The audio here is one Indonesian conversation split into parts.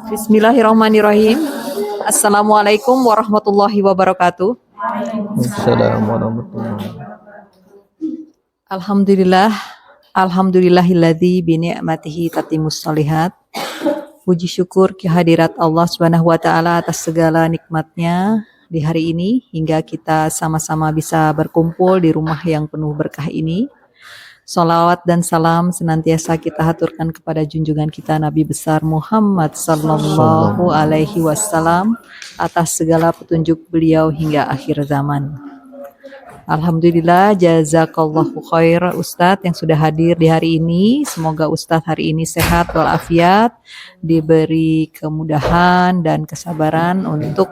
Bismillahirrahmanirrahim. Assalamualaikum warahmatullahi wabarakatuh. Assalamualaikum warahmatullahi wabarakatuh. Alhamdulillah, alhamdulillahilladzi bi ni'matihi tatimmus shalihat. Puji syukur kehadirat Allah Subhanahu wa taala atas segala nikmatnya di hari ini hingga kita sama-sama bisa berkumpul di rumah yang penuh berkah ini. Salawat dan salam senantiasa kita haturkan kepada junjungan kita Nabi besar Muhammad sallallahu alaihi wasallam atas segala petunjuk beliau hingga akhir zaman. Alhamdulillah, jazakallahu khair Ustadz yang sudah hadir di hari ini. Semoga Ustadz hari ini sehat walafiat, diberi kemudahan dan kesabaran untuk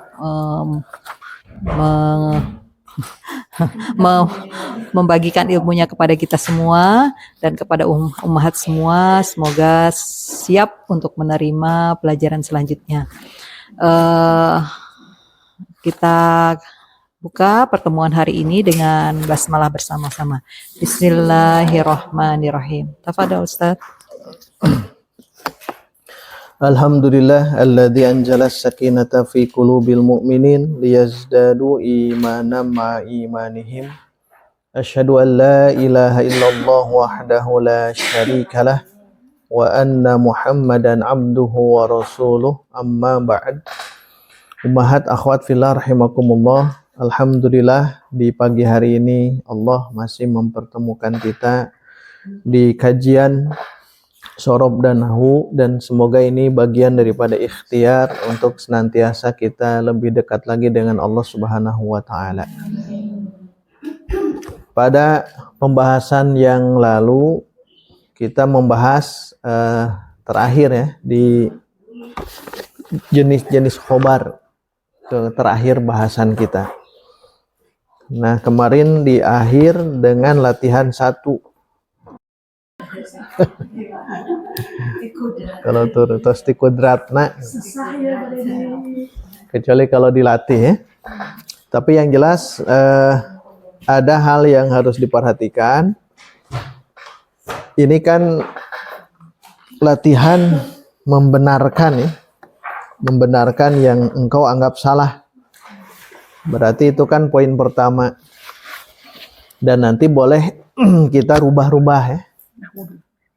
membagikan ilmunya kepada kita semua dan kepada ummahat semua. Semoga siap untuk menerima pelajaran selanjutnya. Kita buka pertemuan hari ini dengan basmalah bersama-sama. Bismillahirrahmanirrahim. Tafadhol Ustaz. Alhamdulillah alladzi anzala as-sakinata fi qulubil mu'minin liyazdadu imanan ma'a imanihim. Asyhadu an la ilaha illallah wahdahu la syarikalah wa anna Muhammadan abduhu wa rasuluh. Amma ba'd. Ummahat akhwat fillah rahimakumullah. Alhamdulillah di pagi hari ini Allah masih mempertemukan kita di kajian Shorob dan Nahu, dan semoga ini bagian daripada ikhtiar untuk senantiasa kita lebih dekat lagi dengan Allah Subhanahu wa taala. Pada pembahasan yang lalu kita membahas terakhir ya di jenis-jenis khobar, terakhir bahasan kita. Nah, kemarin di akhir dengan latihan 1. Kalau terus tikudratna, kecuali kalau dilatih ya. Tapi yang jelas ada hal yang harus diperhatikan. Ini kan latihan membenarkan ya, membenarkan yang engkau anggap salah. Berarti itu kan poin pertama. Dan nanti boleh kita rubah-rubah ya.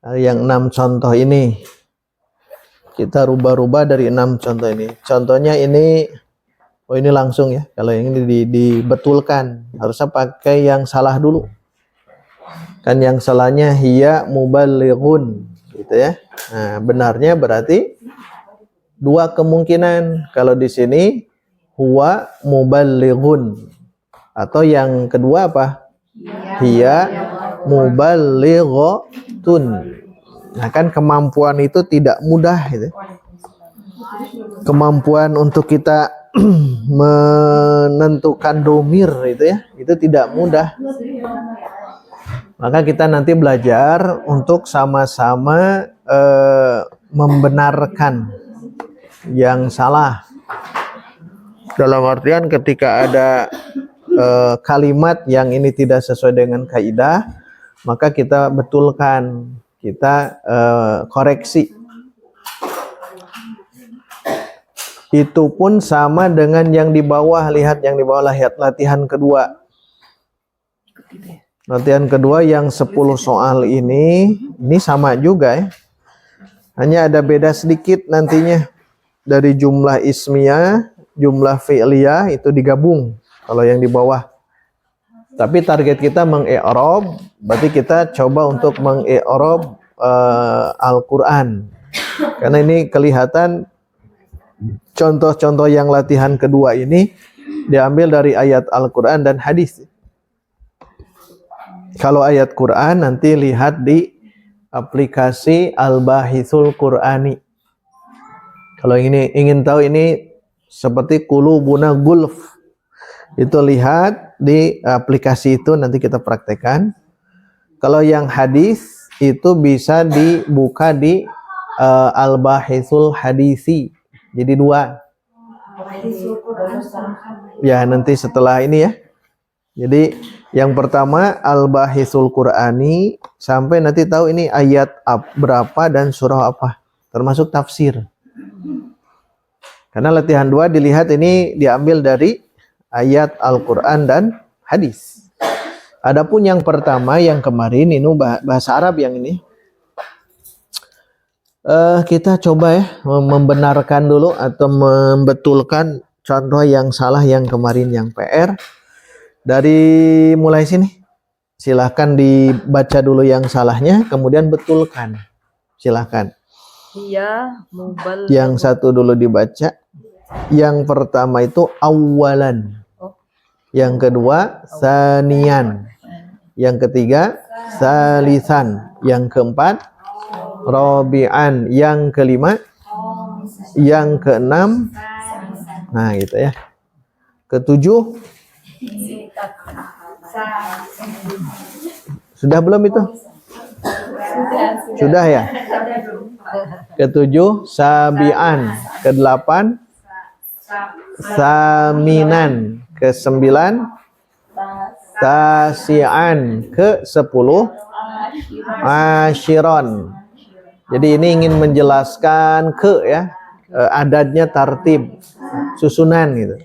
Yang 6 contoh ini kita rubah-rubah dari 6 contoh ini. Contohnya ini, oh ini langsung ya. Kalau yang ini dibetulkan, harusnya pakai yang salah dulu. Kan yang salahnya hiya muballighun, gitu ya. Nah, benarnya berarti 2 kemungkinan. Kalau di sini huwa muballighun, atau yang kedua apa? Hiya muballighatun. Nah, kan kemampuan itu tidak mudah gitu. Kemampuan untuk kita menentukan domir itu ya, itu tidak mudah. Maka kita nanti belajar untuk sama-sama membenarkan yang salah. Dalam artian ketika ada kalimat yang ini tidak sesuai dengan kaidah, maka kita betulkan, kita koreksi. Itu pun sama dengan yang di bawah. Lihat yang di bawah, lihat latihan kedua. Latihan kedua yang 10 soal ini sama juga ya. Hanya ada beda sedikit nantinya. Dari jumlah ismiyah, jumlah fi'liyah itu digabung kalau yang di bawah. Tapi target kita meng-i'rab, berarti kita coba untuk meng-i'rab Al-Quran. Karena ini kelihatan contoh-contoh yang latihan kedua ini diambil dari ayat Al-Quran dan hadis. Kalau ayat Quran nanti lihat di aplikasi Al-Bahithul Qur'ani. Kalau ini ingin tahu ini seperti Qulubuna Gulf, itu lihat di aplikasi itu, nanti kita praktekkan. Kalau yang hadis itu bisa dibuka di Al-Bahithul Hadisi. Jadi 2. Ya, nanti setelah ini ya. Jadi yang pertama Al-Bahithul Qur'ani, sampai nanti tahu ini ayat berapa dan surah apa, termasuk tafsir. Karena latihan 2 dilihat ini diambil dari ayat Al-Quran dan hadis. Adapun yang pertama yang kemarin ini bahasa Arab yang ini. Kita coba ya membenarkan dulu atau membetulkan contoh yang salah yang kemarin yang PR. Dari mulai sini. Silahkan dibaca dulu yang salahnya, kemudian betulkan. Silahkan. Hiya muballighun. Yang satu dulu dibaca. Yang pertama itu awalan. Yang kedua sanian. Yang ketiga salisan. Yang keempat rabi'an. Yang kelima, yang keenam, nah gitu ya. Ketujuh, sudah belum itu? Sudah ya. Ketujuh sabi'an. Kedelapan saminan. Kesembilan tasi'an. Kesepuluh ashiron. Jadi ini ingin menjelaskan ya, adadnya tartib, susunan gitu.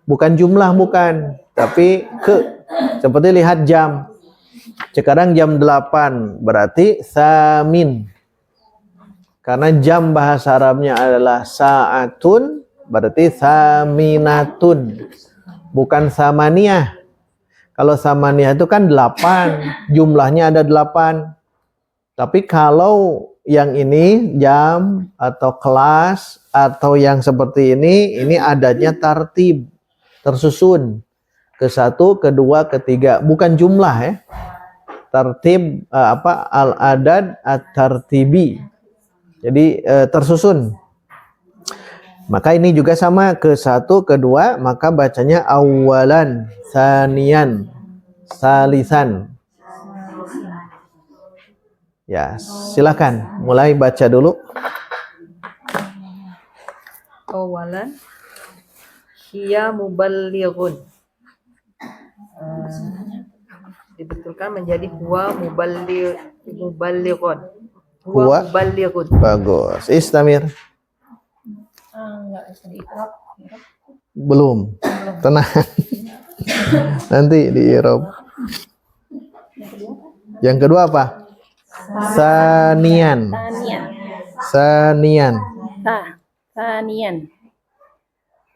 Bukan jumlah, bukan, tapi seperti lihat jam. Sekarang jam 8, berarti samin. Karena jam bahasa Arabnya adalah sa'atun, berarti saminatun. Bukan samaniyah. Kalau samaniyah itu kan 8, jumlahnya ada 8. Tapi kalau yang ini jam atau kelas atau yang seperti ini adanya tartib, tersusun ke 1, ke 2, ke 3, bukan jumlah ya. Tartib al-adad at-tartibi. Jadi tersusun. Maka ini juga sama, ke 1, ke 2, maka bacanya awalan, sanian, salisan. Ya, silakan mulai baca dulu. Awalan hiya muballighun. Dibetulkan menjadi huwa muballighun. Huwa muballighun. Bagus. Istamir. Belum. Tenang. Nanti di i'rab. Yang kedua apa? Sanian. Sanian. Sanian.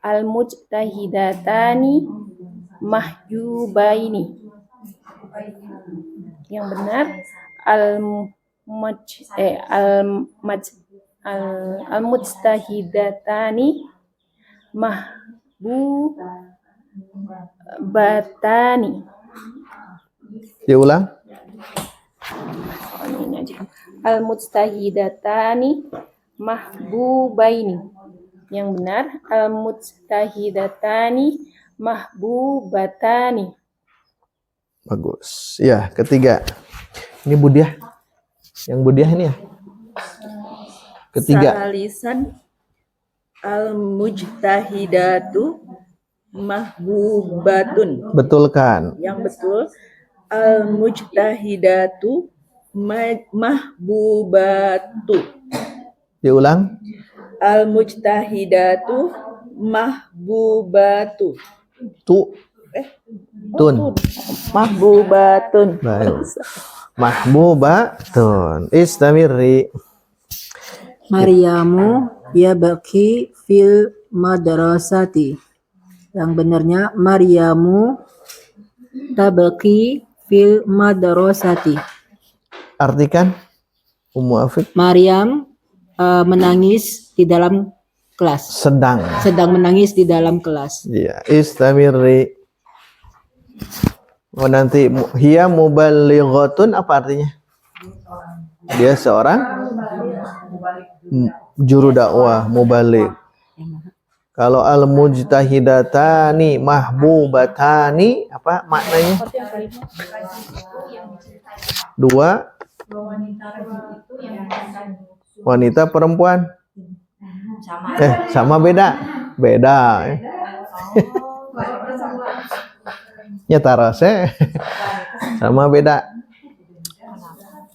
Al-mujtahidatani mahjubaini. Yang benar al-mujtahidatani mahbubatani. Diulang. Al-mujtahidatani mahbubaini. Yang benar al-mujtahidatani mahbubatani. Bagus. Ya, ketiga. Ini Budiah. Yang Budiah ini ya. Ketiga. Salisan al-mujtahidatu mahbubatun. Betulkan. Yang betul al-mujtahidatu mahbubatu. Diulang. Al-mujtahidatu mahbubatu. Tun. Mahbubatun. Baik. Mahbubatun. Istamirri. Maryamu yabaki fil madrasati. Yang benarnya Maryamu tabaki fil madrasati. Artikan. Ummu Afif. Maryam menangis di dalam kelas. Sedang menangis di dalam kelas. Iya, istamirri. Oh, nanti hiya muballighatun apa artinya? Dia seorang juru dakwah, mubaligh. Kalau al-mujtahidatani mahbubatani apa maknanya? Dua wanita perempuan. Sama beda. Beda. Nyetarose sama beda.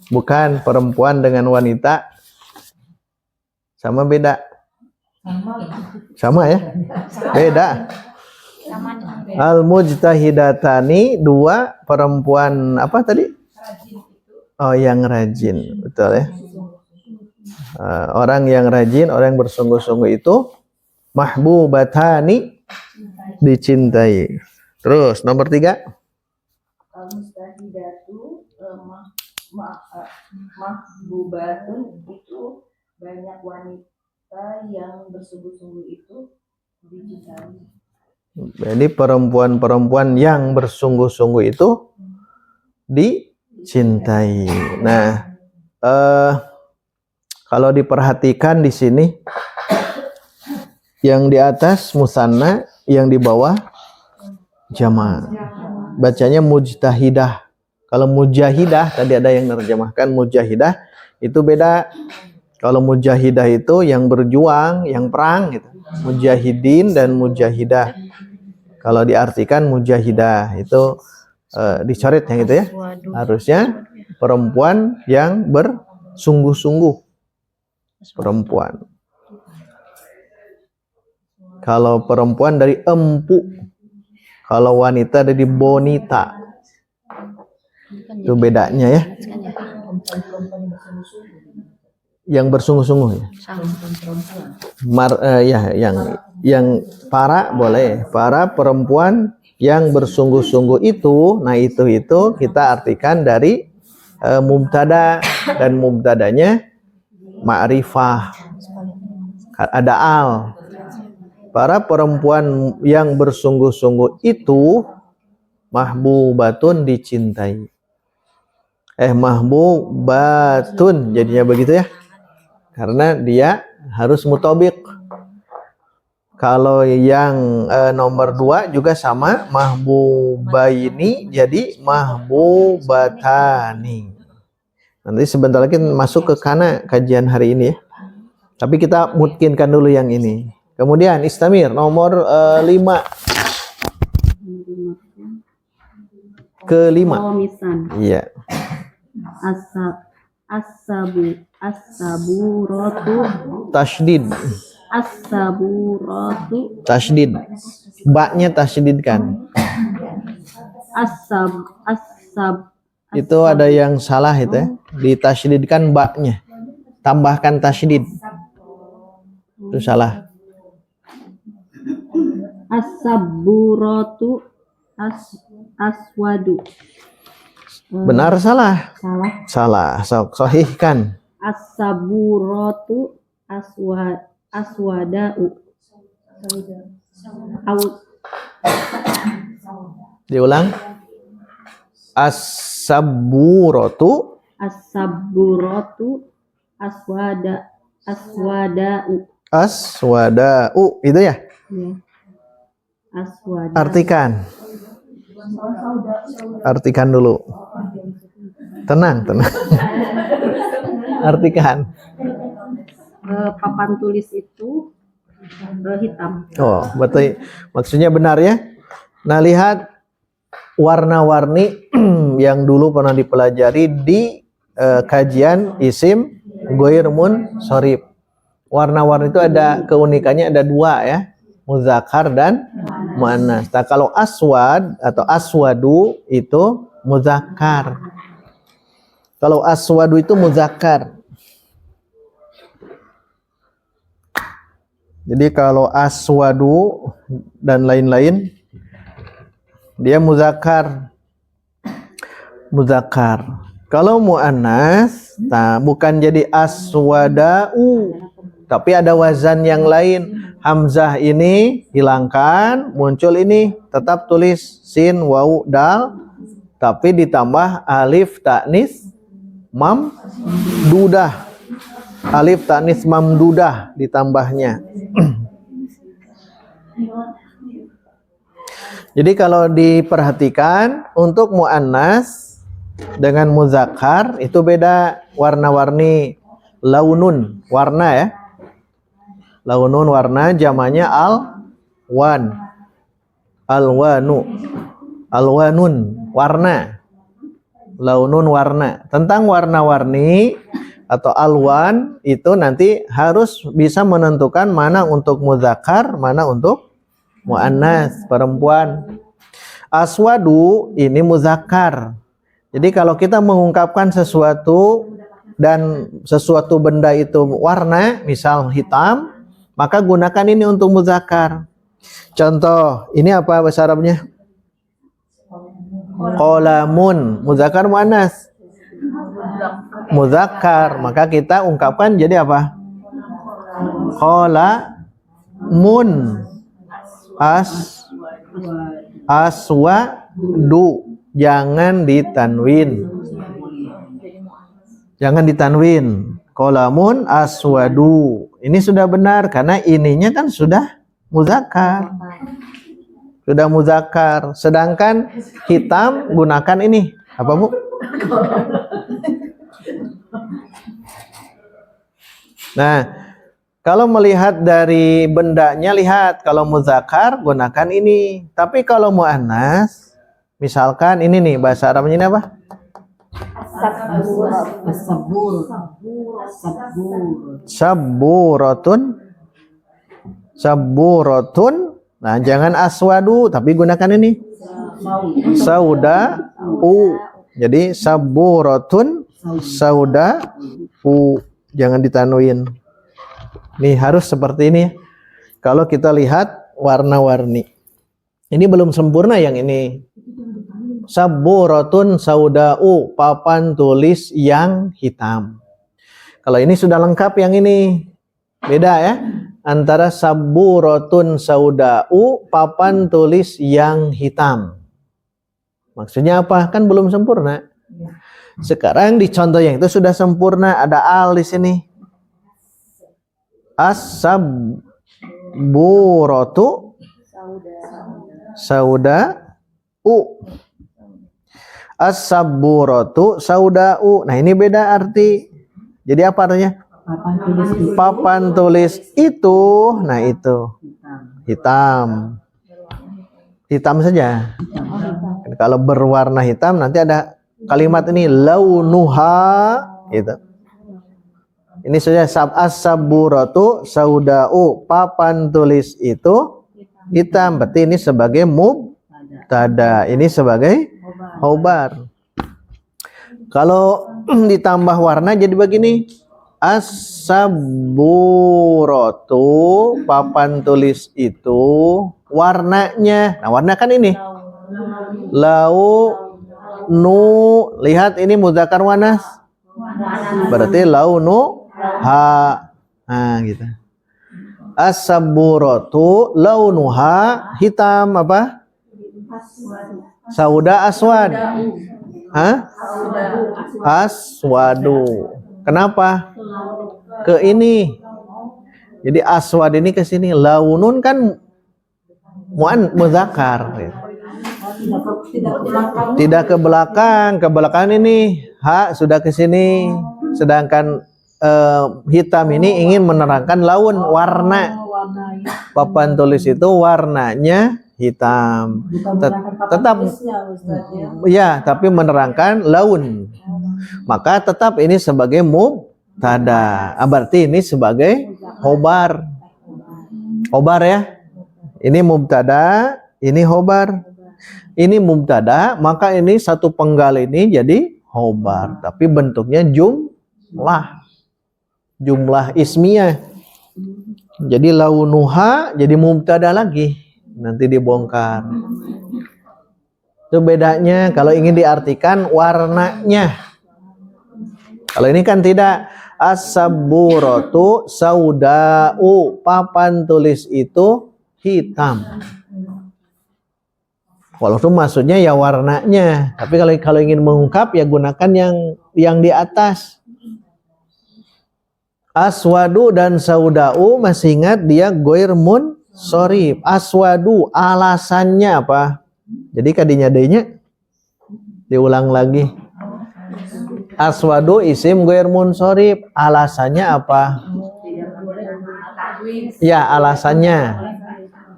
Bukan perempuan dengan wanita sama beda. Sama ya? Beda. Al-mujtahidatani, dua perempuan apa tadi? Oh, yang rajin, betul ya. Orang yang rajin, orang yang bersungguh-sungguh itu mahbubatani, dicintai. Terus nomor 3. Al-mustahidatu mahbubatun, itu banyak wanita yang bersungguh-sungguh itu dicintai. Jadi perempuan-perempuan yang bersungguh-sungguh itu dicintai. Nah, kalau diperhatikan di sini, yang di atas musanna, yang di bawah jama'. Bacanya mujtahidah. Kalau mujahidah, tadi ada yang menerjemahkan mujahidah, itu beda. Kalau mujahidah itu yang berjuang, yang perang gitu. Mujahidin dan mujahidah. Kalau diartikan mujahidah itu dicoret yang itu ya. Harusnya perempuan yang bersungguh-sungguh. Perempuan. Kalau perempuan dari empu. Kalau wanita dari bonita. Itu bedanya ya. Yang bersungguh-sungguh ya. Yang para boleh, para perempuan yang bersungguh-sungguh itu, nah itu kita artikan dari mubtada, dan mubtadanya ma'rifah, ada al. Para perempuan yang bersungguh-sungguh itu mahbubatun, dicintai. Mahbubatun jadinya begitu ya, karena dia harus mutabik. Kalau yang nomor 2 juga sama, mahbubaini jadi mahbubatani. Nanti sebentar lagi masuk ke kana kajian hari ini ya. Tapi kita mungkinkan dulu yang ini. Kemudian istamir nomor 5. Kelima. Iya. As-saburatu. Tasydid. As-saburatu. Tasydid. Ba-nya tasydidkan. As-sab. Itu ada yang salah itu ya. Ditasydidkan ba-nya. Tambahkan tasydid. Itu salah. As-saburatu aswadu. Benar salah? Salah. Salah. Sahihkan. As-saburatu aswadau. Diulang. As-saburatu aswadau. Aswadau. Itu ya? Ya. Aswada. Artikan dulu. Tenang. Artikan. Papan tulis itu hitam. Oh, berarti maksudnya benar ya. Nah, lihat warna-warni yang dulu pernah dipelajari di kajian isim ghair munsharif. Warna-warni itu ada keunikannya, ada 2 ya. Muzakkar dan muannas. Nah, kalau aswad atau aswadu itu muzakkar. Kalau aswadu itu muzakkar. Jadi kalau aswadu dan lain-lain dia muzakkar. Kalau muannas, nah bukan jadi aswadau, tapi ada wazan yang lain. Hamzah ini hilangkan, muncul ini tetap tulis sin, waw, dal, tapi ditambah alif ta'nis mamdudah. Alif ta'nis mamdudah ditambahnya. Jadi kalau diperhatikan untuk muannas dengan muzakkar itu beda warna-warni. Launun, warna ya. Launun warna, jamanya alwan. Alwanun warna. Launun warna. Tentang warna-warni, atau alwan itu nanti harus bisa menentukan mana untuk muzakkar, mana untuk muannas, perempuan. Aswadu ini muzakkar. Jadi kalau kita mengungkapkan sesuatu dan sesuatu benda itu warna, misal hitam, maka gunakan ini untuk muzakkar. Contoh, ini apa bahasa Arabnya? Qalamun, muzakkar muannas? Muzakkar, maka kita ungkapkan jadi apa? Qalamun aswadu, jangan ditanwin. Jangan ditanwin. Qalamun aswadu. Ini sudah benar karena ininya kan sudah muzakkar. Sudah muzakkar. Sedangkan hitam gunakan ini. Apa, Bu? Nah, kalau melihat dari bendanya, lihat kalau muzakkar gunakan ini. Tapi kalau muannas, misalkan ini nih bahasa Arabnya ini apa? Saburatun. Saburatun. Nah, jangan aswadu tapi gunakan ini. Sauda'u. Jadi saburatun, sauda'u. Jangan ditanwin. Nih harus seperti ini. Kalau kita lihat warna-warni. Ini belum sempurna yang ini. Saburatun sauda'u, papan tulis yang hitam. Kalau ini sudah lengkap yang ini. Beda ya. Antara saburatun sauda'u, papan tulis yang hitam. Maksudnya apa? Kan belum sempurna. Sekarang di contoh yang itu sudah sempurna. Ada al di sini. As-saburatu sauda'u. As-saburatu sauda'u. Nah, ini beda arti. Jadi apa artinya? Papan tulis itu. Nah, itu hitam. Hitam saja. Kalau berwarna hitam nanti ada kalimat ini launuha gitu. Ini sudah as-saburatu sauda'u, papan tulis itu hitam. Berarti ini sebagai mubtada. Ini sebagai khobar. Kalau ditambah warna jadi begini. As-saburatu, papan tulis itu warnanya. Nah, warna kan ini. Launu, lihat ini mudzakkar muannas. Berarti launu ha. Nah, gitu. As-saburatu launuha hitam apa? Sauda aswad. Hah? Aswadu. Kenapa? Ke ini. Jadi aswad ini ke sini. Launun kan mudzakkar. Tidak ke belakang. Ke belakang ini ha sudah ke sini. Sedangkan hitam ini ingin menerangkan laun, warna. Papan tulis itu warnanya hitam. Tetap ya, tapi menerangkan laun. Maka tetap ini sebagai mubtada. Berarti ini sebagai khobar. Khobar ya. Ini mubtada, ini khobar. Ini mubtada, maka ini satu penggal ini jadi khobar. Tapi bentuknya jumlah. Jumlah ismiyah. Jadi launuha jadi mubtada lagi. Nanti dibongkar. Itu bedanya kalau ingin diartikan warnanya. Kalau ini kan tidak. As-saburatu sauda'u, papan tulis itu hitam. Walaupun maksudnya ya warnanya. Tapi kalau ingin mengungkap ya gunakan yang di atas. Aswadu dan sauda'u, masih ingat dia goir munsorif. Aswadu alasannya apa? Jadi kadinya D-nya diulang lagi. Aswadu isim goir munsorif. Alasannya apa? Ya, alasannya.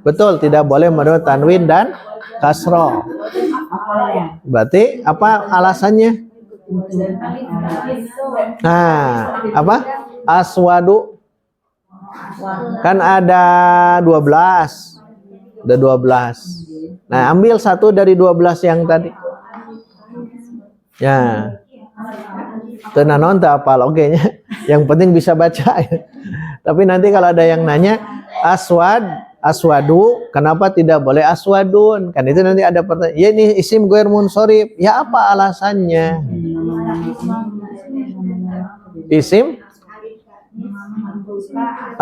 Betul, tidak boleh menurut tanwin dan kasroh. Berarti apa alasannya? Nah, apa? Aswadu. Kan ada 12. Ada 12. Nah, ambil satu dari 12 yang tadi. Ya. Tenanon tak apal, oke nya. Yang penting bisa baca. Tapi nanti kalau ada yang nanya, aswadu, kenapa tidak boleh aswadun? Kan itu nanti ada pertanyaan. Ya ini isim ghair munsharif. Ya apa alasannya? Isim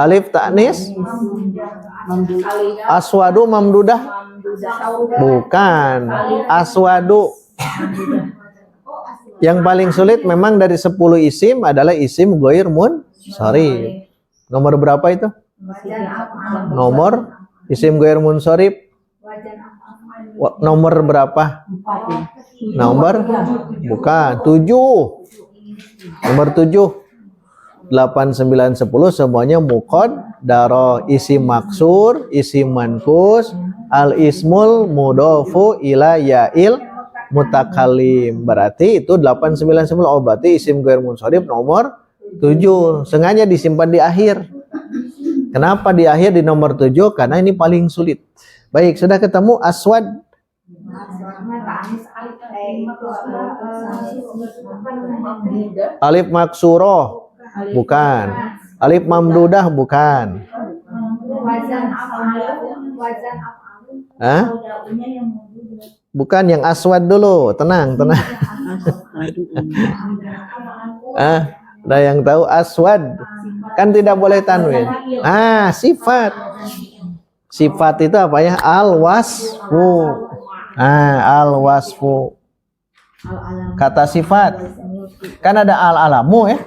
alif ta'nis aswadu mamdudah bukan aswadu. Yang paling sulit memang dari 10 isim adalah isim ghair munsharif. Nomor berapa itu? Nomor isim ghair munsharif nomor berapa? Nomor bukan 7. Nomor 7. 8, 9, 10 semuanya muqaddaro, isim maksur, isim manqus, al ismul mudhofu ila ya'il mutakallim. Berarti itu 8, 9, 10. Oh, berarti isim ghair munsharif nomor 7. Sengaja disimpan di akhir. Kenapa di akhir di nomor 7? Karena ini paling sulit. Baik, sudah ketemu aswad. Alif maksuroh bukan. Alif mamdudah bukan. Hah? Bukan, yang aswad dulu. Tenang. Ada yang tahu aswad? Kan tidak boleh tanwin. Sifat. Sifat itu apa ya? Al-wasfu. Al-wasfu. Kata sifat. Kan ada al-alamu ya?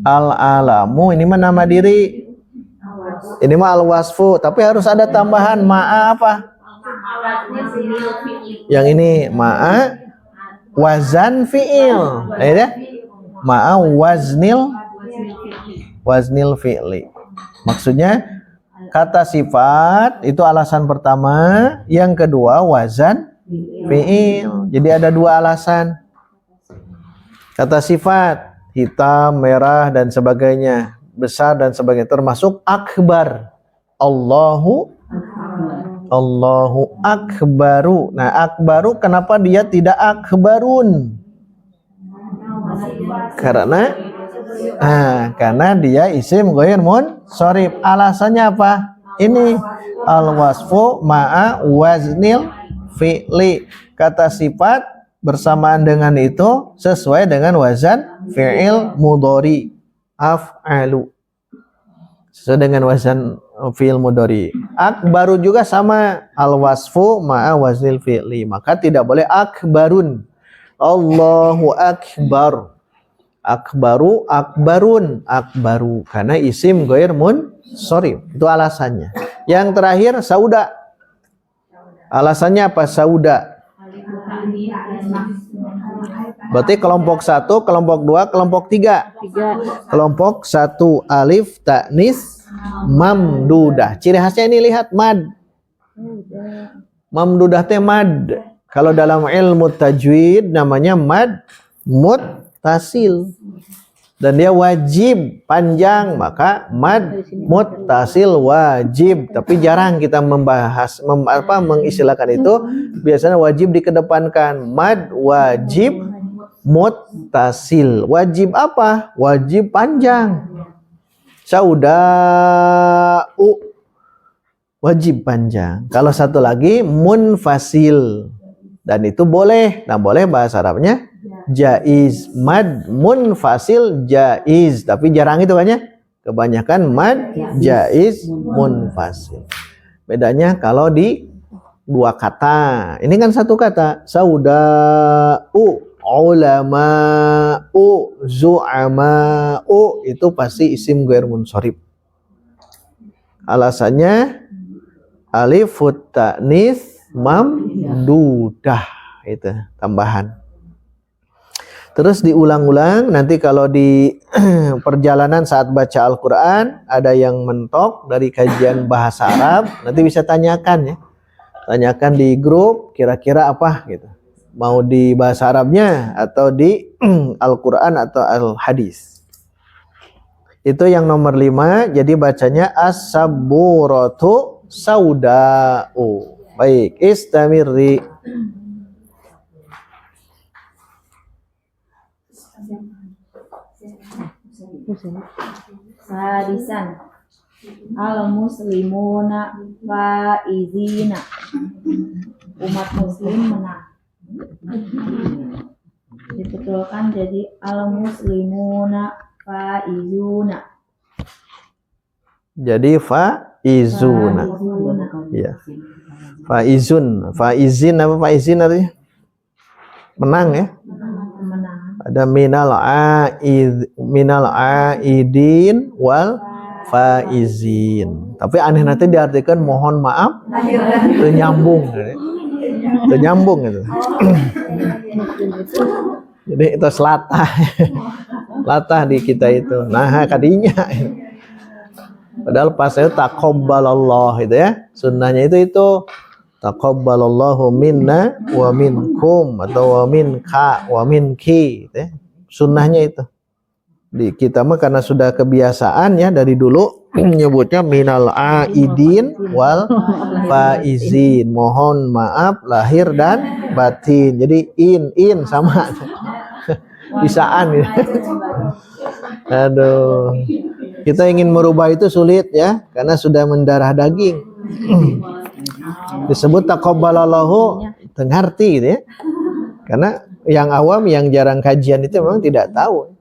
Al-alamu ini mah nama diri. Ini mah al-wasfu, tapi harus ada tambahan ma'a apa? Yang ini ma'a wazan fi'il. Ya? Ma'a waznil fi'li. Maksudnya kata sifat itu alasan pertama, yang kedua wazan fi'il. Jadi ada 2 alasan. Kata sifat hitam, merah dan sebagainya, besar dan sebagainya, termasuk akbar. Allahu akbaru. Nah, akbaru kenapa dia tidak akbarun? Karena dia isim ghair munsharif. Alasannya apa? Ini al-wasfu ma'a waznil fi'li. Kata sifat bersamaan dengan itu sesuai dengan wazan fi'il mudhari af'alu. Sesuai dengan wazan fi'il mudhari. Akbaru juga sama, al-wasfu ma'a waznil fi'li. Maka tidak boleh akbarun. Allahu akbar. Akbaru, akbarun, akbaru. Karena isim ghair munsharif. Itu alasannya. Yang terakhir sauda. Alasannya apa sauda? Berarti kelompok 1, kelompok 2, kelompok 3. Kelompok 1 alif ta'nis mamdudah. Ciri khasnya ini lihat mad. Mamdudah teh mad. Kalau dalam ilmu tajwid namanya mad muttasil. Dan dia wajib panjang, maka mad muttasil wajib. Tapi jarang kita membahas mengistilahkan itu. Biasanya wajib dikedepankan. Mad wajib muttasil. Wajib apa? Wajib panjang. Sauda'u wajib panjang. Kalau satu lagi munfasil. Dan itu boleh. Nah, boleh bahasa Arabnya jaiz. Mad munfasil jaiz, tapi jarang itu kan ya. Kebanyakan mad jaiz munfasil. Bedanya kalau di 2 kata. Ini kan 1 kata. Sauda'u, ulama'u, zu'ama'u, itu pasti isim ghair munsharif. Alasannya alifut ta'nis mamdudah, itu tambahan. Terus diulang-ulang. Nanti kalau di perjalanan saat baca Al-Quran ada yang mentok dari kajian bahasa Arab, nanti bisa tanyakan ya. Tanyakan di grup kira-kira apa gitu. mau di bahasa Arabnya atau di Al-Quran atau Al-Hadis. Itu yang nomor 5. Jadi bacanya as-sabburatu sauda'u. Baik, istamirri. Sadisan al-muslimuna faizina. Umat muslim menang. Dibetulkan jadi al-muslimuna faizuna. Jadi faizuna. Iya. Faizun, faizin apa faizin artinya? Menang ya. Menang. Ada minal aidin wal faizin. Tapi aneh nanti diartikan mohon maaf. Itu nyambung. Itu nyambung itu. Jadi itu selatah. Latah di kita itu. Nah, kadinya. Padahal pas itu taqabbalallah itu ya. Sunnahnya itu taqabbalallahu minna wa minkum atau wa minka wa minki gitu ya. Sunnahnya itu. Di kita mah karena sudah kebiasaan ya dari dulu nyebutnya minal aidin wal faizin, mohon maaf lahir dan batin. Jadi in sama bisaan gitu. Aduh. Kita ingin merubah itu sulit ya karena sudah mendarah daging. Disebut taqabbalallahu tengarti gitu ya. Karena yang awam yang jarang kajian itu memang tidak tahu.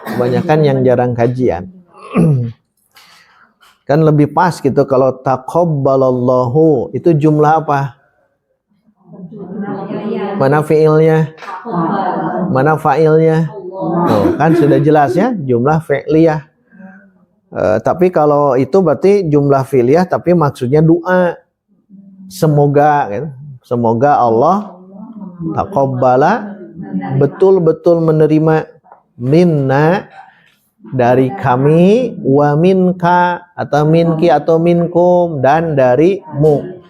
Kebanyakan yang jarang kajian. Kan lebih pas gitu kalau taqabbalallahu itu jumlah apa? Mana fiilnya? Mana fa'ilnya? Tuh, kan sudah jelas ya jumlah fi'liyah. Tapi kalau itu berarti jumlah fi'liyah tapi maksudnya doa. Semoga gitu. Semoga Allah taqabbala betul-betul menerima minna dari kami wa minka atau minki atau minkum dan darimu.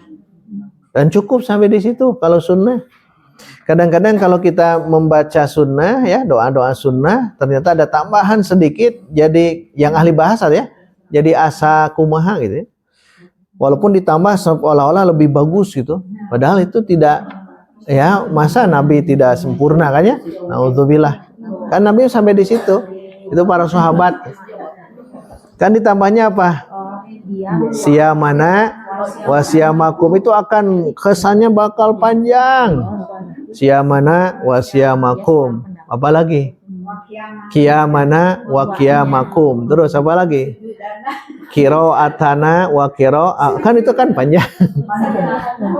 Dan cukup sampai di situ kalau sunnah. Kadang-kadang kalau kita membaca sunnah ya doa-doa sunnah ternyata ada tambahan sedikit jadi yang ahli bahasa ya jadi asa kumaha gitu ya. Walaupun ditambah seolah-olah lebih bagus gitu. Padahal itu tidak ya masa Nabi tidak sempurna kan ya? Nauzubillah. Kan Nabi sampai di situ. Itu para sahabat. Kan ditambahnya apa? Siyamana wa siyamakum itu akan kesannya bakal panjang. Siyamana wa siyamakum. Apa lagi? Qiyamana wa qiyamakum. Terus apa lagi? Qiraatana wa qira'a. Kan itu kan panjang.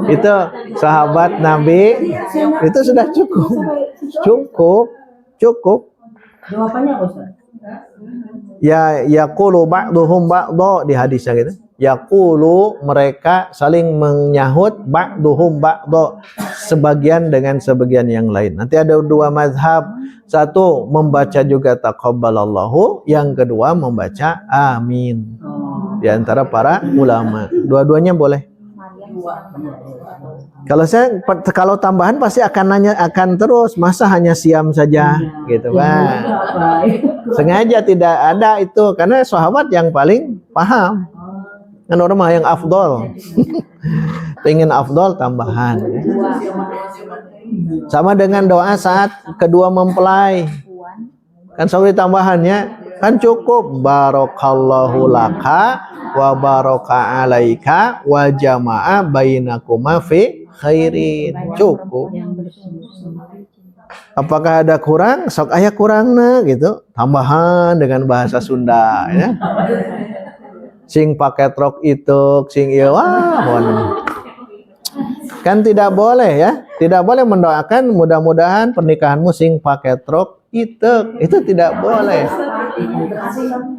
Itu sahabat Nabi itu sudah cukup. Cukup. Jawabannya Ustaz. Ya yaqulu ba'duhum ba'dha di hadisnya gitu. Yaqulu mereka saling menyahut ba'duhum ba'dha sebagian dengan sebagian yang lain. Nanti ada dua mazhab. Satu membaca juga taqabbalallahu, yang kedua membaca amin. Di antara para ulama. Dua-duanya boleh. Kalau tambahan pasti akan terus masa hanya siam saja gitu kan. Sengaja tidak ada itu karena sahabat yang paling paham. Kan orang mah yang afdol. Pengen afdol tambahan. Sama dengan doa saat kedua mempelai. Kan selalu tambahannya kan cukup barakallahu laka wa baraka alaika wa jama'a bainakuma fi khairin. Cukup. Apakah ada kurang? Sok aya kurangna gitu. Tambahan dengan bahasa Sunda ya. Sing paket rok itu, sing ieu kan tidak boleh ya. Tidak boleh mendoakan mudah-mudahan pernikahanmu sing paket rok itu tidak boleh.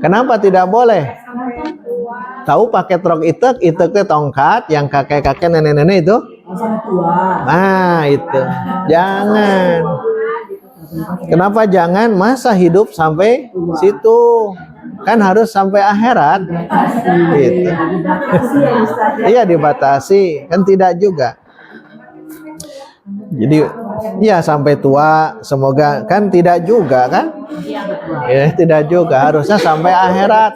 Kenapa tidak boleh? Tahu paket rok itu tongkat yang kakek-kakek nenek-nenek itu? Nah, itu. Jangan. Kenapa jangan? Masa hidup sampai situ? Kan harus sampai akhirat. Gitu. Iya dibatasi, kan tidak juga. Jadi Ya sampai tua, semoga kan tidak juga kan? Ya, tidak juga, harusnya sampai akhirat.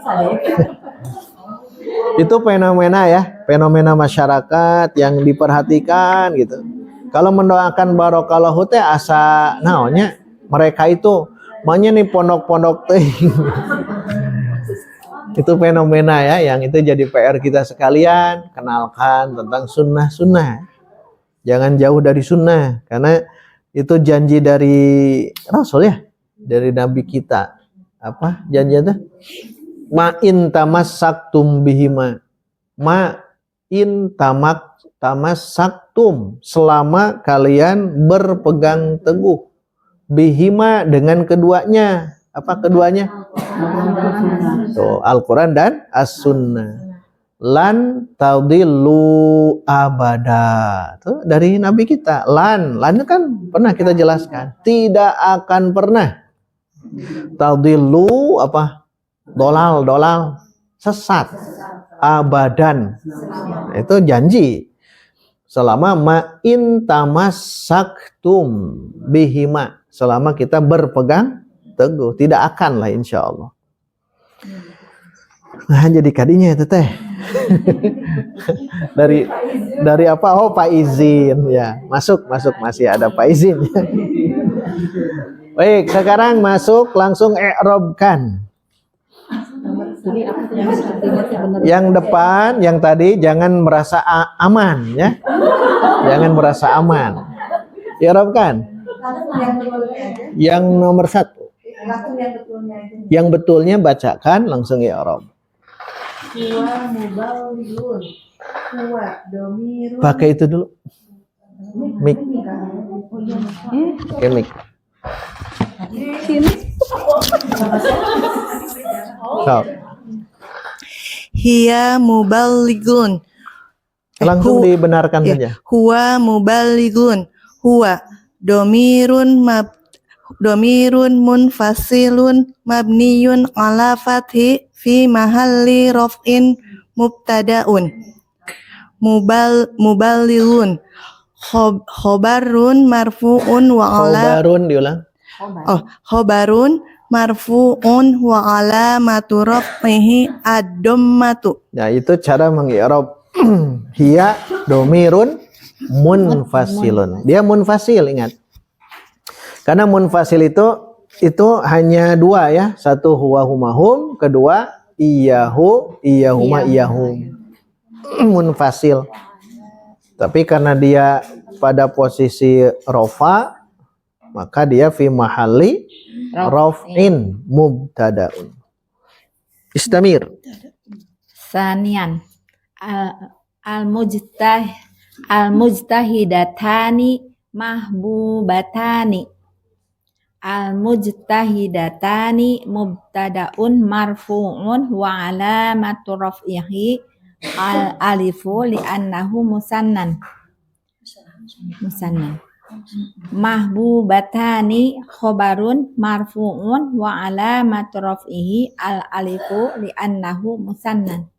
Itu fenomena ya, fenomena masyarakat yang diperhatikan gitu. Kalau mendoakan barokallahu teh asa naonnya mereka itu maunya nih pondok-pondok teh. Itu fenomena ya, yang itu jadi PR kita sekalian, kenalkan tentang sunnah-sunnah. Jangan jauh dari sunnah, karena itu janji dari Rasul ya, dari Nabi kita. Apa janjinya? Ma in tamassaktum bihima. Ma in tamassaktum, selama kalian berpegang teguh bihima, dengan keduanya. Apa keduanya? Tuh, Al-Quran dan As-Sunnah. Lan tadillu abada. Tuh, dari Nabi kita. Lan kan pernah kita jelaskan. Tidak akan pernah. Tadillu apa? Dolal, sesat. Abadan. Itu janji. Selama ma'in tamassaktum bihima. Selama kita berpegang teguh, tidak akan lah insya Allah. Nah jadi kadinya itu teh. dari apa? Oh Pak Izin ya, masuk masih ada Pak Izin. Baik, sekarang masuk langsung i'rabkan. Yang depan, yang tadi jangan merasa aman ya, jangan merasa aman. I'rabkan. Yang nomor 1. Yang betulnya bacakan langsung i'rab. Huwa muballighun. Huwa domirun. Pakai itu dulu. Mic. Oke, mic. So. Hiya muballighun. Langsung dibenarkan saja. Huwa muballighun. Huwa domirun munfasilun mabniyun ala fathi fi mahalli raf'in mubtada'un. Muballighun khobarun marfu'un wa ala. Khobarun diulang. Khobarun marfu'un wa alamatu raf'ihi ad-dhammatu. Ya, itu cara mengi'rab. Hiya domirun munfasilun. Dia munfasil, ingat. Karena munfasil itu hanya dua ya. Satu huwa humahum, kedua iyahu, iyahuma, iyahum. Munfasil. Tapi karena dia pada posisi rofa, maka dia fi mahalli raf'in mubtada'un. Istamir. Sanian al-mujtahidatani mahbubatani. Al-mujtahidatani mubtada'un marfu'un wa alamatu raf'ihi al-alifu li'annahu musannan. Mahbubatani khobarun marfu'un wa alamatu raf'ihi al-alifu li'annahu musannan.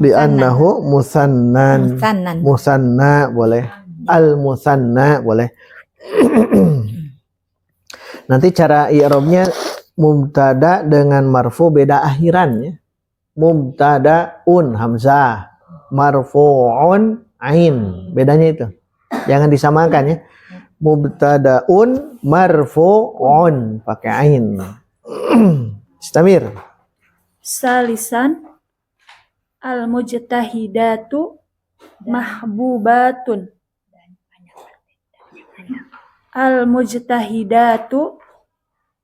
Li'annahu musannan. Musanna boleh. Al-musanna boleh. Nanti cara i'rabnya mubtada dengan marfu beda akhirannya. Mubtadaun hamzah, marfu'un ain. Bedanya itu. Jangan disamakan ya. Mubtadaun marfu'un pakai ain. Istamir. Salisan al-mujtahidatu mahbubatun. Al-mujtahidatu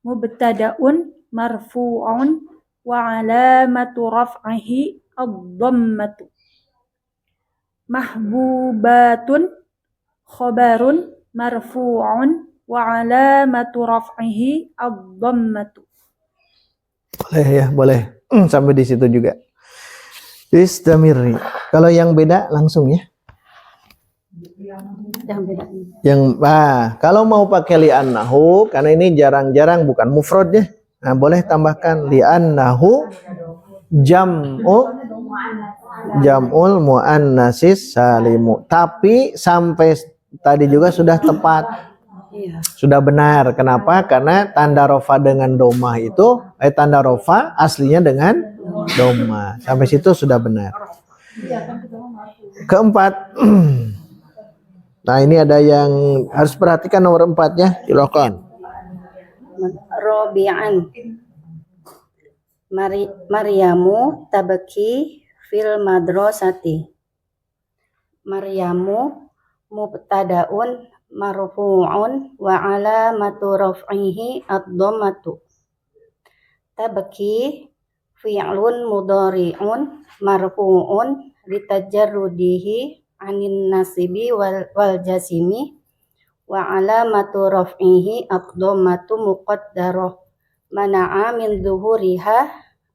mubtada'un marfu'un wa alamatu raf'ihi ad-dhammatu. Mahbubatun khobarun marfu'un wa alamatu raf'ihi ad-dhammatu. Boleh ya, boleh. Sampai di situ juga. Istamir. Kalau yang beda langsung ya. Yang kalau mau pakai li'annahu, karena ini jarang-jarang bukan mufrad ya. Nah, boleh tambahkan li'annahu jam'ul muannatsis salimu. Tapi sampai tadi juga sudah tepat. Sudah benar. Kenapa? Karena tanda rofa dengan domah itu, tanda rofa aslinya dengan domah. Sampai situ sudah benar. Keempat. Nah, ini ada yang harus perhatikan nomor 4-nya. Silakan. Robi'an. Maryamu tabaki fil madrasati. Maryamu mubtadaun marfu'un wa alamatu raf'ihi ad-dhammatu. Tabaki fi'lun mudhari'un marfu'un litajarrudihi anin nasibi wal jasimi wa alamatu raf'ihi ad-dhammatu muqaddarah mana'a min zuhuriha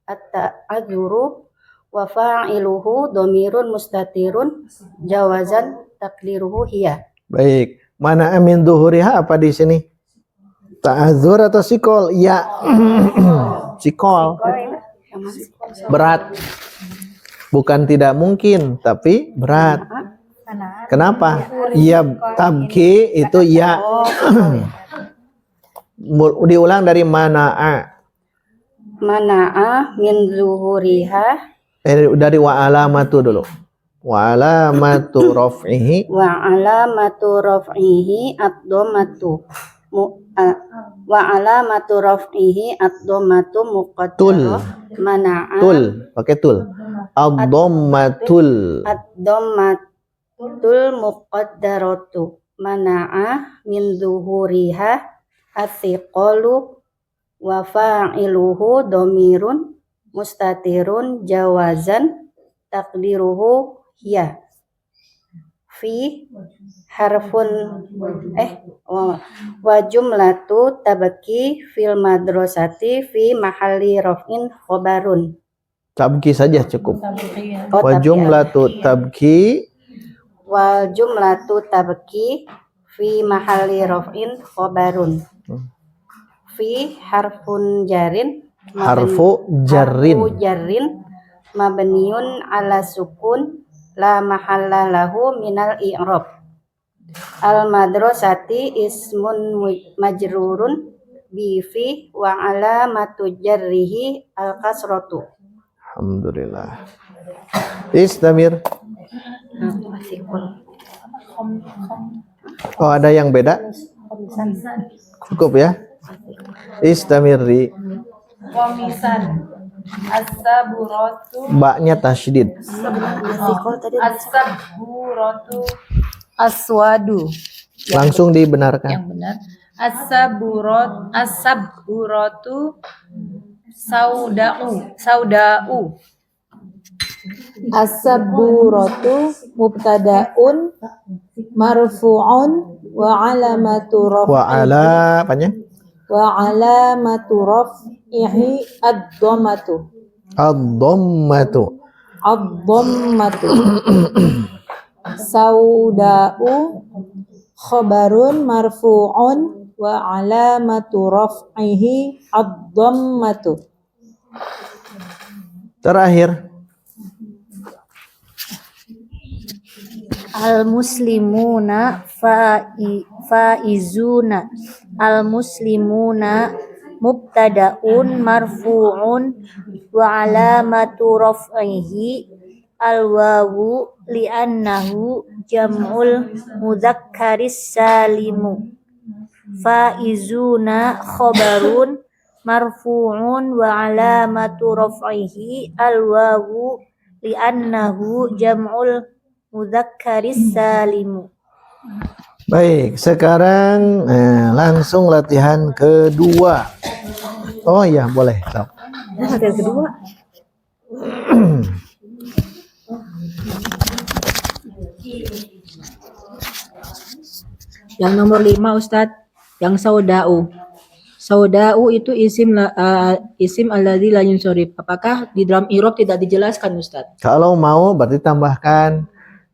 at-ta'adzuru wa fa'iluhu dhamirun mustatirun jawazan takdiruhu hiya. Baik. Mana amin zuhuriha apa di sini? Ta'adzur atau sikol? Ya. Sikol. Berat. Bukan tidak mungkin, tapi berat. Kenapa? Ya tabki itu ya. Diulang dari mana'a. Mana'a min zuhuriha. Dari wa alamatu dulu. Wa alamatu raf'ihi. Wa alamatu raf'ihi ad-dhammatu. Wa alamatu raf'ihi ad-dhammatu muqaddarah mana'a. Tul, pakai tul. Ad-dhammatul. Ad-dhammatul muqaddaratu mana'a min zuhuriha as-siqalu wa fa'iluhu dhamirun mustatirun jawazan takdiruhu hiya. Fi harfun wa jumlatu tabaki fil madrasati fi mahalli raf'in khobarun. Tabki saja cukup. Wa jumlatu tabki. Wa jumlatu tabki fi mahalli raf'in khobarun. Fi harfun jarin. Harfu jarrin. Mabniun ala sukun la mahalla lahu minal i'rab. Al madrasati ismun majrurun bi fi wa alamatu jarrihi al kasratu. Alhamdulillah. Istamir. Oh, ada yang beda? Cukup ya. Istamirri. Komisan. As-saburatu. Baknya tasydid. As-saburatu. Aswadu. Langsung dibenarkan. Yang benar. As-saburatu. Sauda'u. As-saburatu mubtada'un marfu'un wa alamatu raf'ihi. Wa alamatu raf'ihi ad-dhammatu. Ad-dhammatu. Sauda'u khabarun marfu'un wa alamatu raf'ihi ad-dhammatu. Terakhir. Al-muslimuna faizuna. Al-muslimuna mubtada'un marfu'un wa alamatu raf'ihi al-wawu li'annahu jam'ul mudzakkaris salimu. Faizuna khabarun marfu'un wa alamatu raf'ihi al-wawu li'annahu jam'ul mudzakkaris salimu. Baik, sekarang langsung latihan kedua. Oh iya, boleh. Latihan kedua. Yang nomor 5 Ustadz, yang sauda'u. Sauda'u itu isim alladzi la yunsharif. Apakah di dalam i'rab tidak dijelaskan Ustadz? Kalau mau berarti tambahkan.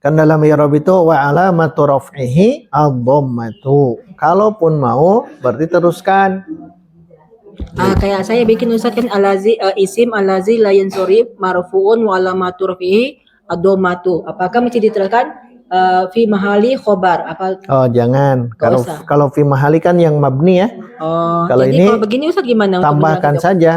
Kan dalam i'rab itu wa alamatu raf'ihi ad-dhammatu. Kalaupun mau berarti teruskan. Kayak saya bikin Ustadz kan isim alladzi la yunsharif marfu'un wa alamatu raf'ihi ad-dhammatu. Apakah mesti diteruskan? fi mahali khobar. Apa? Oh, jangan. Nggak usah. Kalau fi mahali kan yang mabni ya. Oh, Kalau jadi ini kalau begini Ustaz gimana? untuk Tambahkan menjelaskan? saja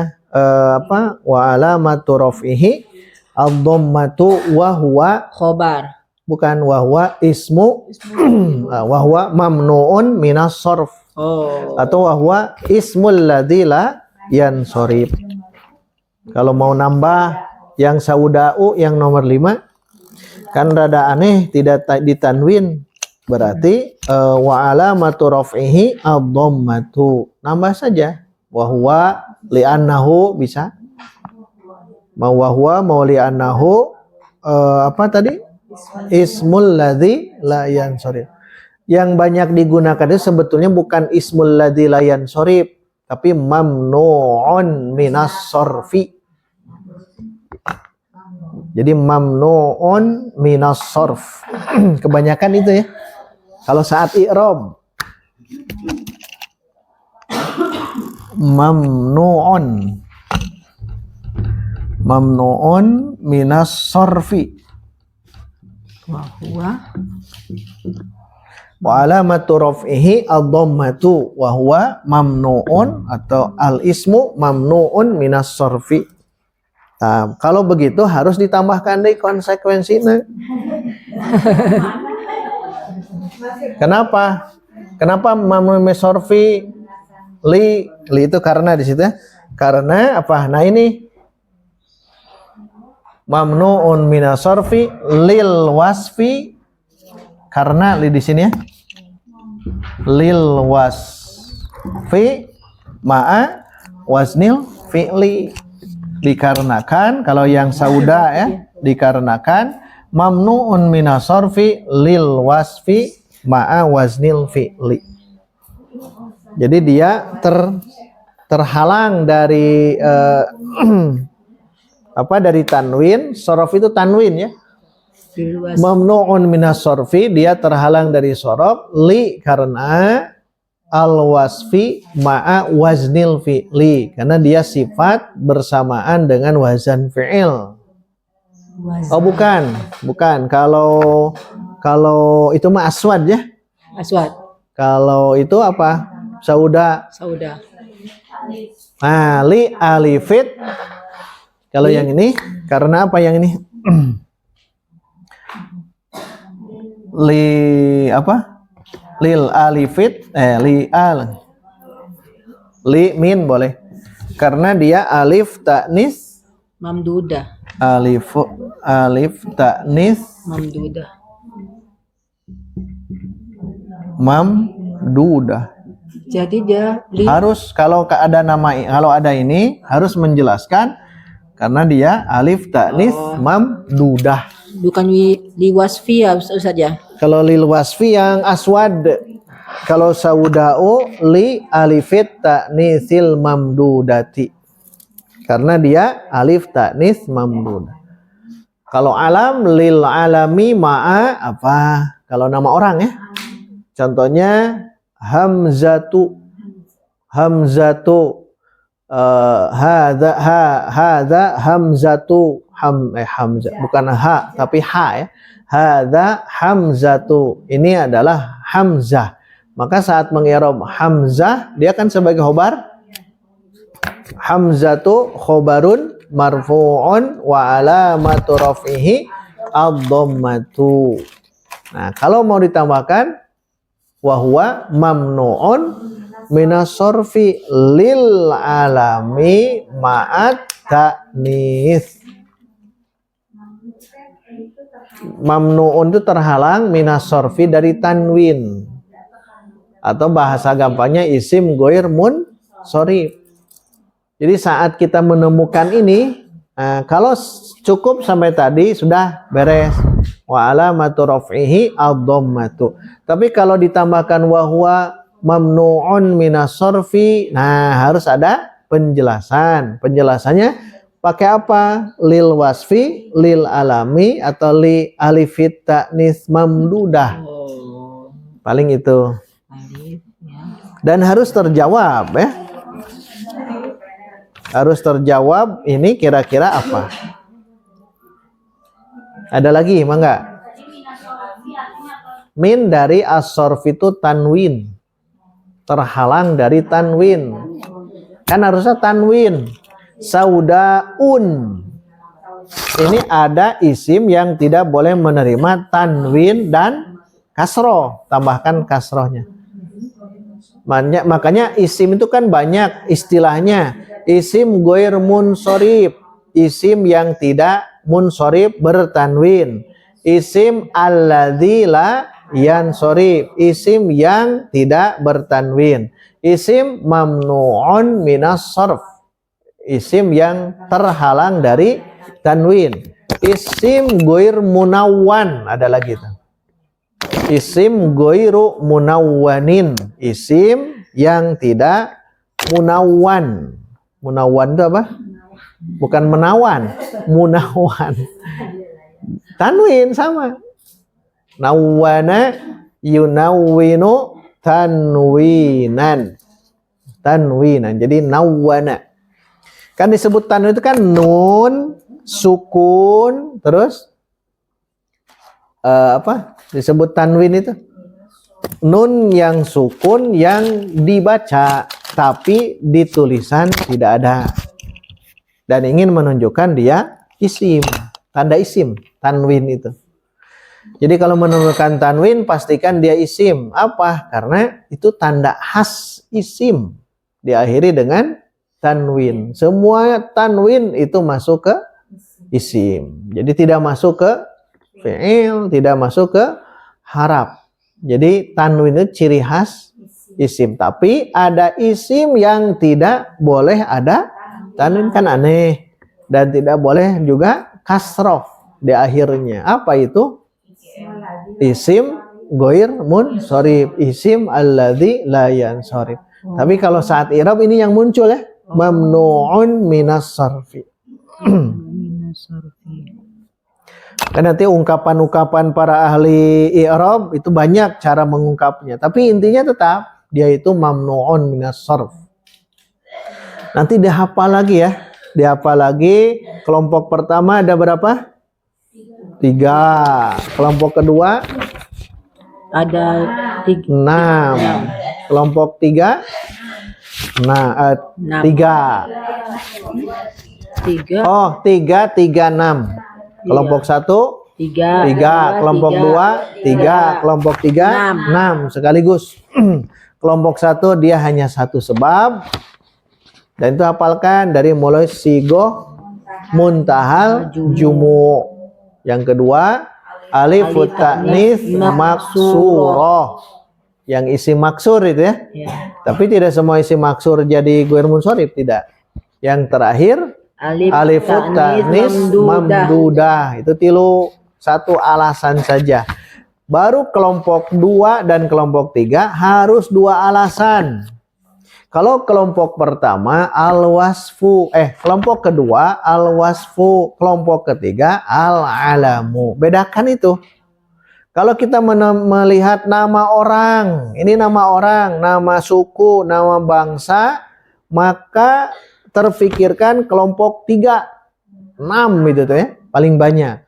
wa alamatu raf'ihi ad-dhammatu wa huwa, Khobar. bukan wa huwa ismu wa huwa mamnuun minas sarf. Oh. Atau wa huwa ismul ladzi la yansorib. Kalau mau nambah yang sauda'u yang nomor 5 kan rada aneh, tidak ditanwin. Berarti wa alamatu raf'ihi ad-dhammatu. Nambah saja wa huwa li'annahu, bisa. Mau wa huwa mau li'annahu apa tadi? Ismul ladzi la yansorib. Yang banyak digunakan itu sebetulnya bukan ismul ladzi la yansorib, tapi mamnu'un minas sarfi. Jadi mamnu'un minas sarf. Kebanyakan itu ya. Kalau saat i'rab mamnu'un minas sarfi. Wa alamatu raf'ihi ad-dhammatu wa huwa mamnu'un, atau al-ismu mamnu'un minas sarfi. Nah, kalau begitu harus ditambahkan deh konsekuensinya. Kenapa? Kenapa mamnu'un minas sarfi? Li itu karena di situ ya. Karena apa? Nah ini mamnu'un minas sarfi lil wasfi, karena li di sini ya. Lil wasfi ma'a waznil fi'li. Dikarenakan, kalau yang sauda ya, dikarenakan mamnu'un minas sarfi lil wasfi ma'a waznil fi'li. Jadi dia terhalang dari dari tanwin. Sorof itu tanwin ya. Mamnu'un minas sarfi, dia terhalang dari sorof li karena al-wasfi ma'a waznil fi'li, karena dia sifat bersamaan dengan wazan fi'il. Oh bukan. Kalau itu mah aswad ya. Aswad. Kalau itu apa? Sauda. Nah, li alifit. Kalau yang ini, karena apa yang ini? Li apa? Lil alifit, li min boleh. Karena dia alif ta'nis mamdudah. Alif ta'nis mamdudah. Jadi dia harus kalau ada ini harus menjelaskan karena dia alif ta'nis mamdudah. Bukan li wasfi ya Ustaz ya. Kalau lil wasfi yang aswad. Kalau sauda'u li alifit ta'nisil mamdudati. Karena dia alif ta'nis mamdudah. Kalau alam lil alami ma'a apa? Kalau nama orang ya. Contohnya hamzatu hadza hamzatu hamzah, bukan ha tapi ha ya. Hadza hamzatu, ini adalah hamzah. Maka saat mengi'rab hamzah, dia kan sebagai khobar. Hamzatu khobarun marfu'un wa alamatu raf'ihi ad-dhammatu. Nah, kalau mau ditambahkan wa huwa mamnu'un minas sarfi lil alami ma'at ta'nis. Mamnu'un itu terhalang minas sarfi dari tanwin, atau bahasa gampangnya isim ghair munsharif. Jadi saat kita menemukan ini, kalau cukup sampai tadi sudah beres. Wa alamatu raf'ihi ad-dhammatu. Tapi kalau ditambahkan wa huwa mamnu'un minas sarfi, nah harus ada penjelasan. Penjelasannya pakai apa? Lil wasfi, lil alami, atau li alifit ta'nis mamdudah. Paling itu. Dan harus terjawab ya. Harus terjawab ini kira-kira apa? Ada lagi, mangga? Min dari as-sorf itu tanwin. Terhalang dari tanwin. Kan harusnya tanwin. Saudaun. Ini ada isim yang tidak boleh menerima tanwin dan kasroh. Tambahkan kasrohnya. Makanya isim itu kan banyak istilahnya. Isim goir munsorib. Isim yang tidak munsorib bertanwin. Isim alladzi la yansorib. Isim yang tidak bertanwin. Isim mamnu'un minas sorf. Isim yang terhalang dari tanwin. Isim goir munawwan, ada lagi tuh. Isim goiru munawwanin. Isim yang tidak munawwan. Munawwan itu apa? Bukan menawan, munawwan. Tanwin sama. Nawwana yunawwinu tanwinan. Tanwinan. Jadi nawwana. Kan disebut tanwin itu kan nun, sukun, terus apa? Disebut tanwin itu nun yang sukun yang dibaca tapi di tulisan tidak ada. Dan ingin menunjukkan dia isim, tanda isim, tanwin itu. Jadi kalau menunjukkan tanwin pastikan dia isim. Apa? Karena itu tanda khas isim. Diakhiri dengan tanwin. Semua tanwin itu masuk ke isim. Jadi tidak masuk ke fi'il, tidak masuk ke haraf. Jadi tanwin itu ciri khas isim. Tapi ada isim yang tidak boleh ada tanwin, kan aneh. Dan tidak boleh juga kasroh di akhirnya. Apa itu? Isim goir munsorib. Isim alladzi la yansorib. Tapi kalau saat i'rab ini yang muncul ya. Mamnu'un minas sarfi. Kan nanti ungkapan-ungkapan para ahli i'rab itu banyak cara mengungkapnya. Tapi intinya tetap dia itu mamnu'un minas sarf. Nanti dihafal lagi ya. Dihafal lagi. Kelompok pertama ada berapa? 3. Kelompok kedua Ada 6. Kelompok 3 nah 3. 3. Oh, 3 3 6. Kelompok 1 3, kelompok 2 3, kelompok 3 6 sekaligus. Kelompok 1 dia hanya satu sebab. Dan itu hafalkan dari mulai sigoh muntahal jumu. Yang kedua alif ta'nits maksuroh. Yang isi maksur itu ya. Tapi tidak semua isi maksur jadi guir munsorib, tidak. Yang terakhir alif ta'nits mamdudah. Itu tilu, satu alasan saja. Baru kelompok 2 dan kelompok 3 harus 2 alasan. Kalau kelompok pertama al-wasfu, kelompok kedua al-wasfu, kelompok ketiga al-alamu. Bedakan itu. Kalau kita melihat nama orang, ini nama orang, nama suku, nama bangsa, maka terfikirkan kelompok 3, 6 itu tuh ya, paling banyak.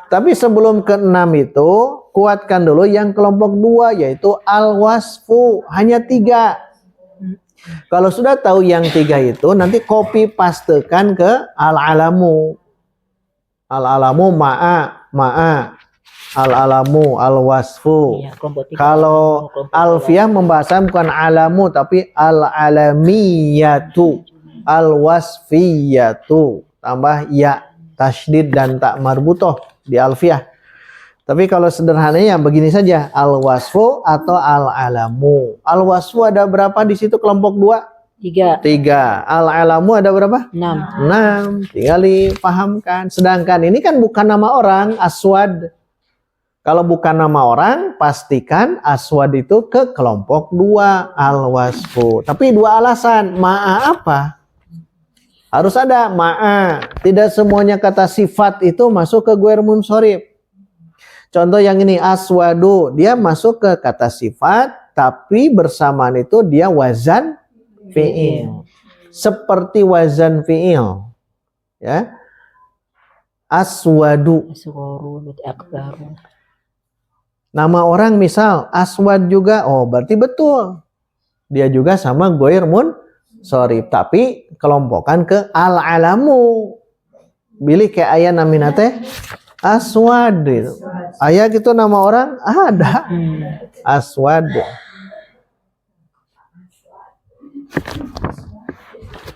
Tapi sebelum ke 6 itu, kuatkan dulu yang kelompok 2 yaitu al-wasfu, hanya 3. Kalau sudah tahu yang 3 itu, nanti copy pastekan ke al-alamu. Al-alamu ma'a. Al-alamu, al-wasfu. Kalau alfiyah membahasakan bukan alamu, tapi al-alamiyatu, al-wasfiyatu. Tambah ya, tasydid dan tak marbutoh di alfiyah. Tapi kalau sederhananya begini saja, al-wasfu atau al-alamu. Al-wasfu ada berapa di situ kelompok 2? 3. Al-alamu ada berapa? 6. Tinggal dipahamkan. Sedangkan ini kan bukan nama orang, aswad. Kalau bukan nama orang, pastikan aswad itu ke kelompok 2, al-wasfu. Tapi 2 alasan. Ma'a apa? Harus ada ma'a. Tidak semuanya kata sifat itu masuk ke guir munsorib. Contoh yang ini aswadu, dia masuk ke kata sifat, tapi bersamaan itu dia wazan fi'il. Seperti wazan fi'il. Ya. Aswadu. Nama orang misal Aswad juga, oh berarti betul. Dia juga sama goir munsorib, tapi kelompokan ke al-alamu. Bilih kayak ayah namina teh Aswad. Ayah gitu nama orang ada. Aswad.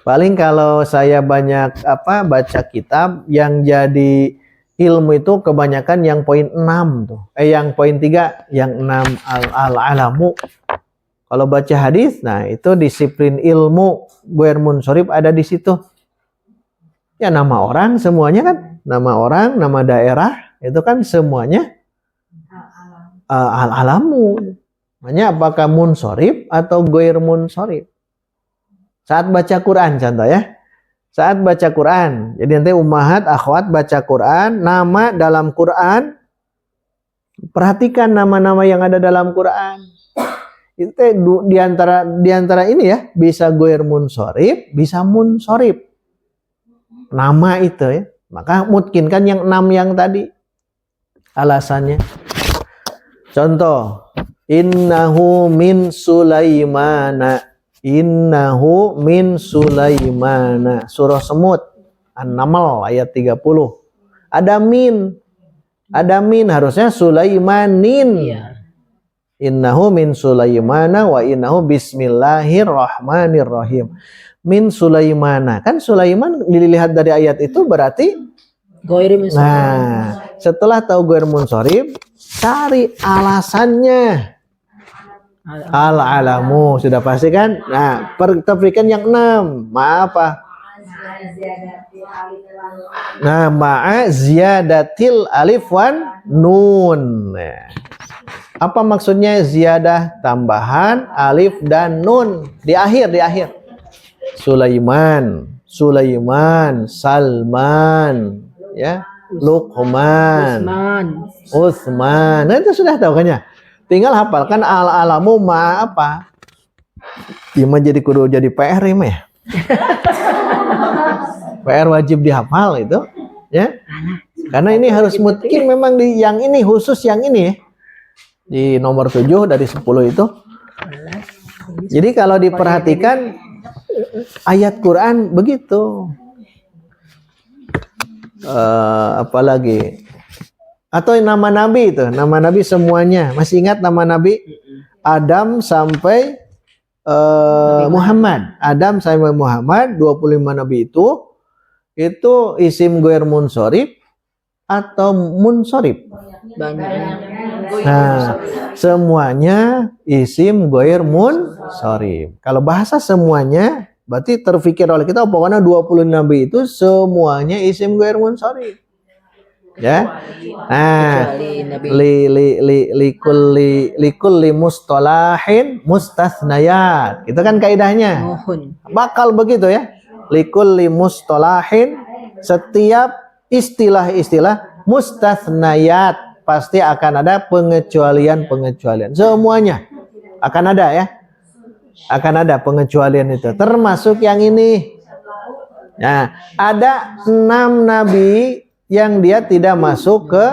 Paling kalau saya banyak baca kitab yang jadi ilmu itu kebanyakan yang poin 6 tuh. Yang poin 3, yang 6 al-alamu. Kalau baca hadis, nah itu disiplin ilmu goir munsorib ada di situ. Ya nama orang semuanya kan, nama orang, nama daerah itu kan semuanya al-alamu. Makanya apakah munsorib atau goir munsorib? Saat baca Quran contoh ya. Saat baca Quran. Jadi nanti ummahat, akhwat baca Quran, nama dalam Quran. Perhatikan nama-nama yang ada dalam Quran. Itu diantara ini ya, bisa goir munsorib, bisa munsorib. Nama itu ya. Maka mungkinkan yang 6 yang tadi. Alasannya. Contoh, innahu min Sulaimana. Innahu min Sulaimana. Surah Semut An-Naml ayat 30. Ada min. Ada min, harusnya Sulaimanin. Innahu min Sulaimana wa innahu bismillahirrahmanirrahim. Min Sulaimana. Kan Sulaiman dilihat dari ayat itu berarti goir munsorib. Nah, setelah tahu goir munsorib, cari alasannya. Al-alamu sudah pasti kan? Nah, kita berikan yang 6. Maaf apa? Nah, ma'a ziyadatil alif wan nun. Nah, apa maksudnya ziyadah? Tambahan alif dan nun di akhir. Sulaiman, Salman, ya, Luqman, Utsman. Nah, itu sudah tahu kan ya? Tinggal hafalkan al-alamu ma apa? Ima jadi kudu jadi PR ya. PR wajib dihafal itu, ya. Karena ini harus mungkin memang di yang ini khusus yang ini ya. Di nomor 7 dari 10 itu. Jadi kalau diperhatikan ayat Quran begitu. Apalagi atau nama nabi itu, nama nabi semuanya. Masih ingat nama nabi? Adam sampai Muhammad. Adam sampai Muhammad 25 nabi itu isim goir munsorib atau munsorib? Nah, semuanya isim goir munsorib. Kalau bahasa semuanya berarti terfikir oleh kita pokoknya 20 nabi itu semuanya isim goir munsorib. Ya. Nah, likulli mustalahin mustasnayat. Itu kan kaidahnya. Bakal begitu ya. Likulli mustalahin, setiap istilah-istilah mustasnayat pasti akan ada pengecualian. Semuanya akan ada ya. Akan ada pengecualian itu. Termasuk yang ini. Nah, ada 6 nabi yang dia tidak masuk ke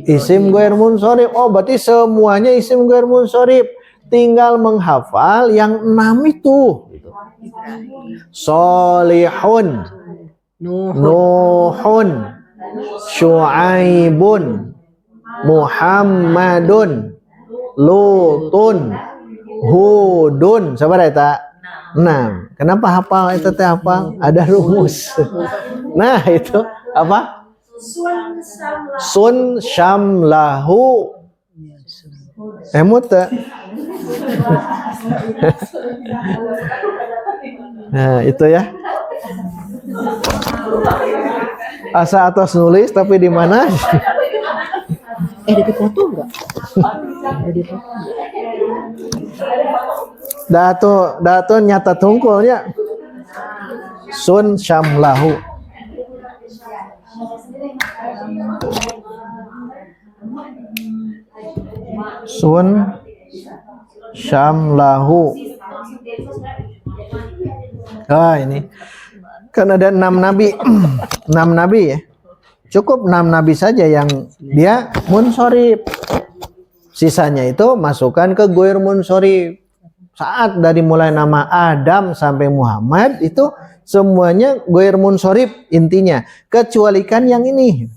isim goir munsorib. Oh, berarti semuanya isim goir munsorib. Tinggal menghafal yang 6 itu. Solihun, Nuhun, Syuaibun, Muhammadun, Lutun, Hudun. Sabar ya tak? 6. Kenapa hafal itu teh hafal? Ada rumus. Nah, itu apa? Sun syamlahu emut. Nah, itu ya. Asa atas nulis tapi di mana? Di foto enggak? Dato nyata tungkulnya. Sun syamlahu. Sun syamlahu. Ini kan ada 6 nabi. 6 nabi ya. Cukup 6 nabi saja yang dia munsorib. Sisanya itu masukkan ke ghair munsharif. Saat dari mulai nama Adam sampai Muhammad itu semuanya ghair munsharif intinya, kecualikan yang ini.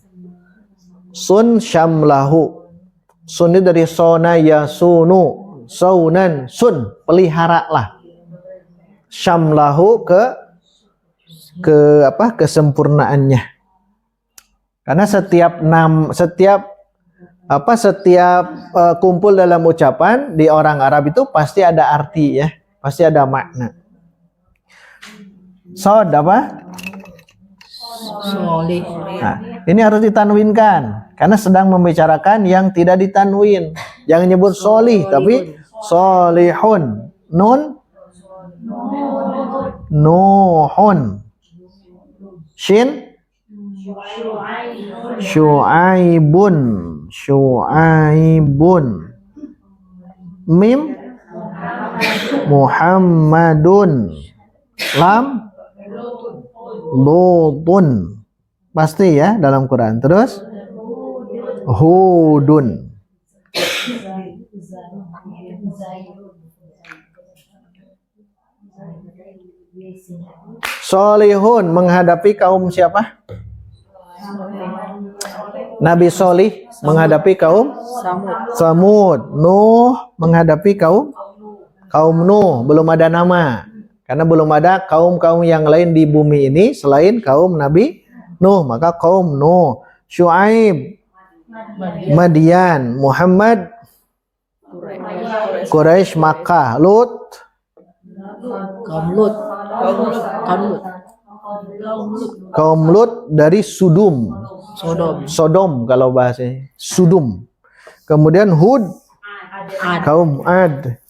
Sun syamlahu. Sun itu dari sona yasunu, saunan sun, peliharalah. Syamlahu kesempurnaannya. Karena setiap kumpul dalam ucapan di orang Arab itu pasti ada arti ya, pasti ada makna. Sod apa? Soleh. Nah, ini harus ditanwinkan karena sedang membicarakan yang tidak ditanwin. Jangan nyebut solih tapi solihun. Nun Nuhun. Shin Syu'aibun. Syu'aibun. Mim Muhammadun. Lam Lutun. Pasti ya dalam Quran. Terus Hudun. Solihun menghadapi kaum siapa? Nabi Solih menghadapi kaum Samud. Nuh menghadapi kaum Nuh. Belum ada nama. Karena belum ada kaum-kaum yang lain di bumi ini selain kaum Nabi Nuh. Maka kaum Nuh. Syu'aib Madian. Muhammad Quraisy Makkah. Lut kaum Lut dari Sodom kalau bahasanya Sudum. Kemudian Hud kaum Ad.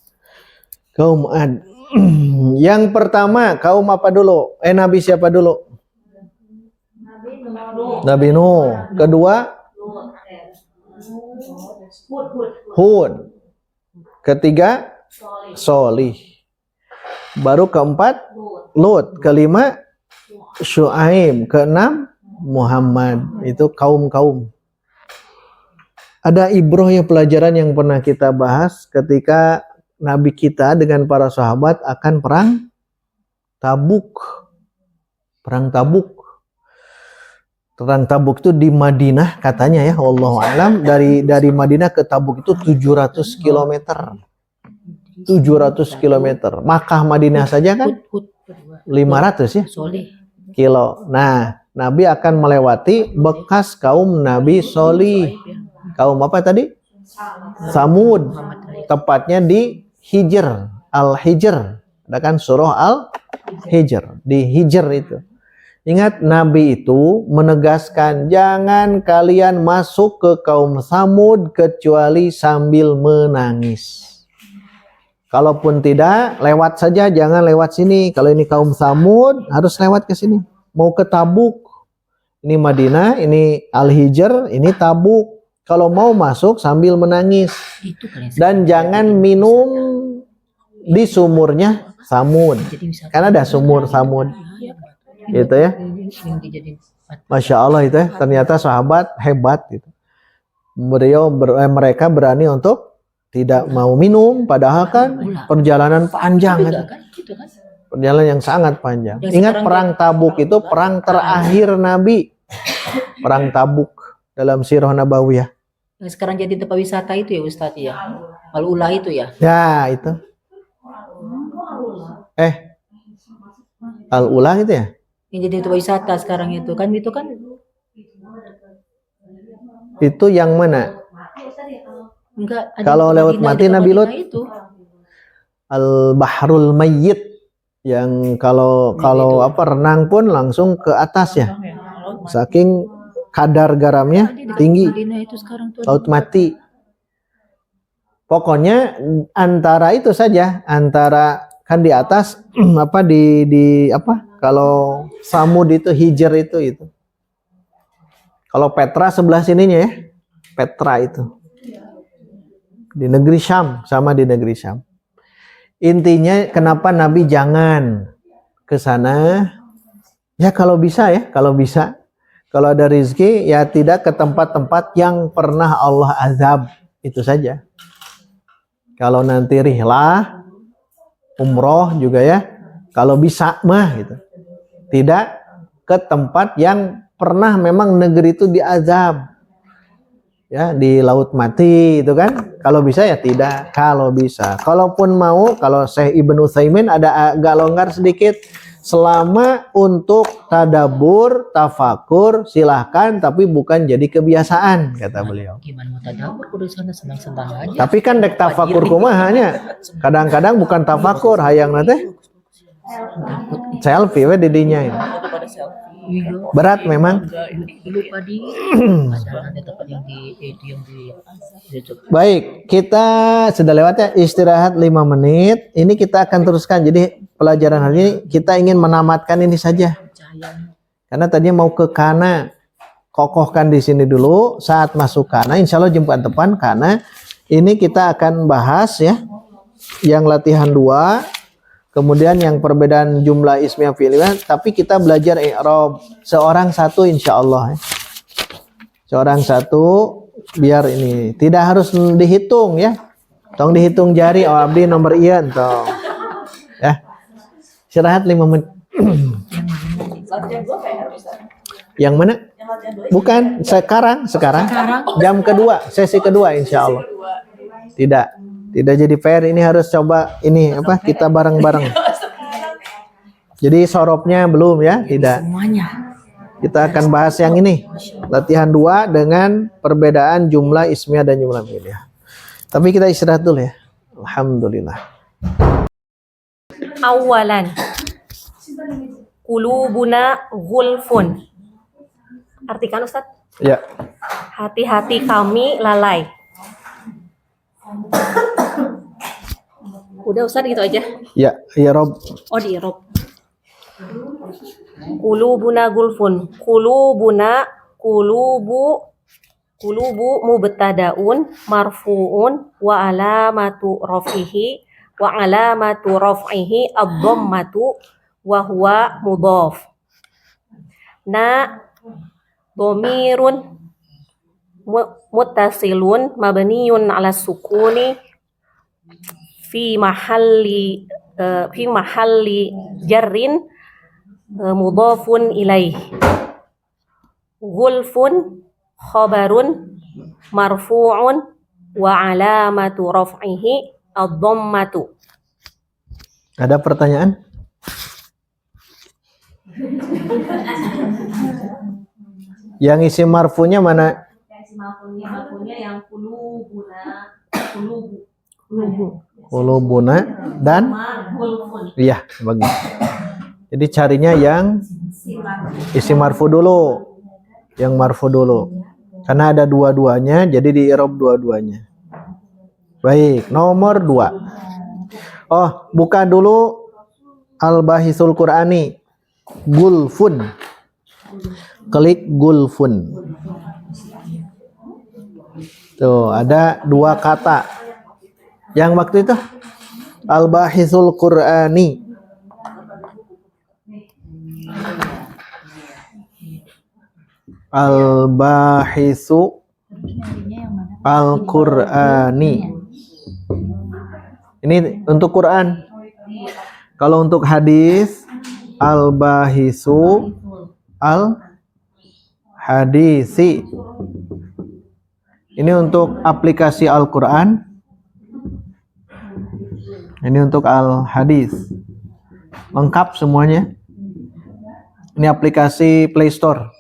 Yang pertama kaum apa dulu? Nabi siapa dulu? Nabi Nuh. Kedua Hud. Ketiga Solih. Baru keempat Lut. Kelima Syu'aib. Keenam Muhammad. Itu kaum-kaum. Ada ibrah ya, pelajaran yang pernah kita bahas ketika Nabi kita dengan para sahabat akan perang Tabuk. Perang Tabuk itu di Madinah katanya ya, wallahu alam, dari Madinah ke Tabuk itu 700 km. 700 km. Makkah Madinah saja kan 500 ya kilo. Nah, Nabi akan melewati bekas kaum Nabi Solih. Kaum apa tadi? Samud. Tepatnya di Hijr, Al-Hijr. Ada kan surah Al-Hijr, di Hijr itu. Ingat, Nabi itu menegaskan jangan kalian masuk ke kaum Samud kecuali sambil menangis. Kalaupun tidak, lewat saja, jangan lewat sini. Kalau ini kaum Samud, harus lewat ke sini. Mau ke Tabuk. Ini Madinah, ini Al-Hijr, ini Tabuk. Kalau mau masuk sambil menangis. Dan jangan minum di sumurnya Samud. Karena ada sumur Samud. Gitu ya. Masya Allah itu ya. Ternyata sahabat hebat gitu. Mereka berani untuk tidak mau minum, padahal kan perjalanan panjang kan. Perjalanan yang sangat panjang. Ingat perang Tabuk itu perang terakhir Nabi. Perang Tabuk dalam Sirah Nabawiyah. Yang sekarang jadi tempat wisata itu ya Ustadz ya. Al-Ula itu ya. Ya, itu. Al-Ula itu ya? Yang jadi tempat wisata sekarang itu kan Itu yang mana? Enggak, kalau lewat mati Nabi Lut Al-Bahrul Mayyit yang kalau renang pun langsung ke atas ya. Saking kadar garamnya tinggi. Laut mati. Pokoknya antara itu saja, antara kan di atas kalau Samud itu Hijr itu. Kalau Petra sebelah sininya ya. Petra itu. Di negeri Syam, sama di negeri Syam. Intinya kenapa Nabi jangan ke sana? Ya kalau bisa ya, kalau bisa. Kalau ada rezeki ya tidak ke tempat-tempat yang pernah Allah azab, itu saja. Kalau nanti rihlah, umroh juga ya, kalau bisa mah gitu. Tidak ke tempat yang pernah memang negeri itu diazab. Ya, di laut mati itu kan. Kalau bisa ya tidak, kalau bisa. Kalaupun mau, kalau Syekh Ibnu Utsaimin ada agak longgar sedikit. Selama untuk tadabur, tafakur, silahkan, tapi bukan jadi kebiasaan, kata beliau. Gimana mau tadabbur kudu sana senang-senang aja. Tapi kan dek tafakur kumahanya. Kadang-kadang bukan tafakur, hayang nate selfie we didinya ini. Berat memang. Baik, kita sudah lewat ya, istirahat 5 menit. Ini kita akan teruskan. Jadi pelajaran hari ini kita ingin menamatkan ini saja. Karena tadinya mau ke kana, kokohkan di sini dulu. Saat masuk kana, insya Allah jumpa depan kana. Ini kita akan bahas ya, yang latihan 2. Kemudian yang perbedaan jumlah ismiyah fi'liyah, tapi kita belajar i'rab seorang satu insya Allah. Seorang satu biar ini tidak harus dihitung ya. Tong dihitung jari, oh abdi nomor iya tong. Ya. Istirahat 5 menit. Yang mana? Bukan, sekarang. Jam kedua, sesi kedua insya Allah. Tidak jadi PR, ini harus coba ini apa kita bareng-bareng. Jadi sorobnya belum ya, tidak. Kita akan bahas yang ini. Latihan 2 dengan perbedaan jumlah ismiyah dan jumlah fi'liyah. Tapi kita istirahat dulu ya. Alhamdulillah. Awalan. Qulubuna ghulfun. Artikan Ustaz? Ya. Hati-hati kami lalai. Udah Ustaz gitu aja. Ya, Rob. Oh di Rob. Qulubuna gulfun. Qulubu mubtadaun marfuun wa alamatu raf'ihi ad-dhammatu wa huwa mudhaf. Na dhamirun muttasilun mabniyun 'ala sukuni fi mahalli jarrin mudhafun ilaih. Ghulfun khabarun marfu'un wa 'alamatu raf'ihi ad-dhammatu. Ada pertanyaan? Yang isi marfunya mana? Marfunya yang Qulubuna dan iya, bagus. Jadi carinya yang isi marfu dulu. Yang marfu dulu. Karena ada dua-duanya, jadi di i'rab dua-duanya. Baik, nomor 2. Oh, buka dulu Al-Bahisul Qur'ani. Gulfun. Klik gulfun. Tuh, ada 2 kata. Yang waktu itu Al-Bahisul Qur'ani. Al-Bahisu Al-Qur'ani. Ini untuk Quran. Kalau untuk hadis Al-Bahisu Al-Hadisi. Ini untuk aplikasi Al-Quran. Ini untuk Al-Hadis. Lengkap semuanya. Ini aplikasi Play Store.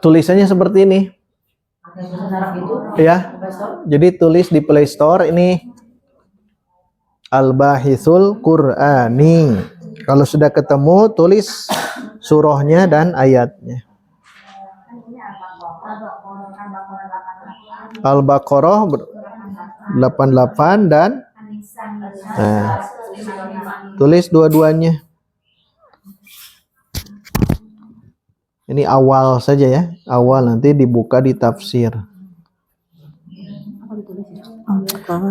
Tulisannya seperti ini. Ya. Jadi tulis di Play Store ini Al-Bahisul Qur'ani. Kalau sudah ketemu, tulis surahnya dan ayatnya. Al-Baqarah 88 dan tulis dua-duanya. Ini awal saja ya. Awal, nanti dibuka di tafsir.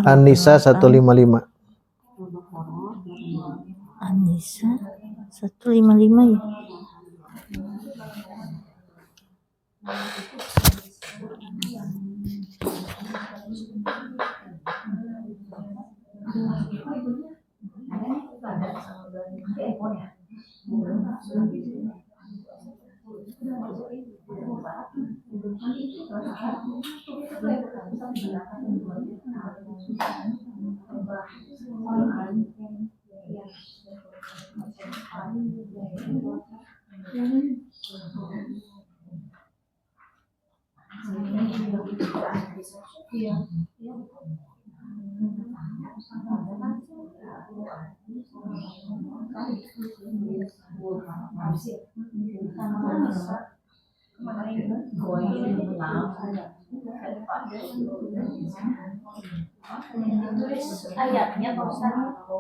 An-Nisa 155. An-Nisa 155 ya.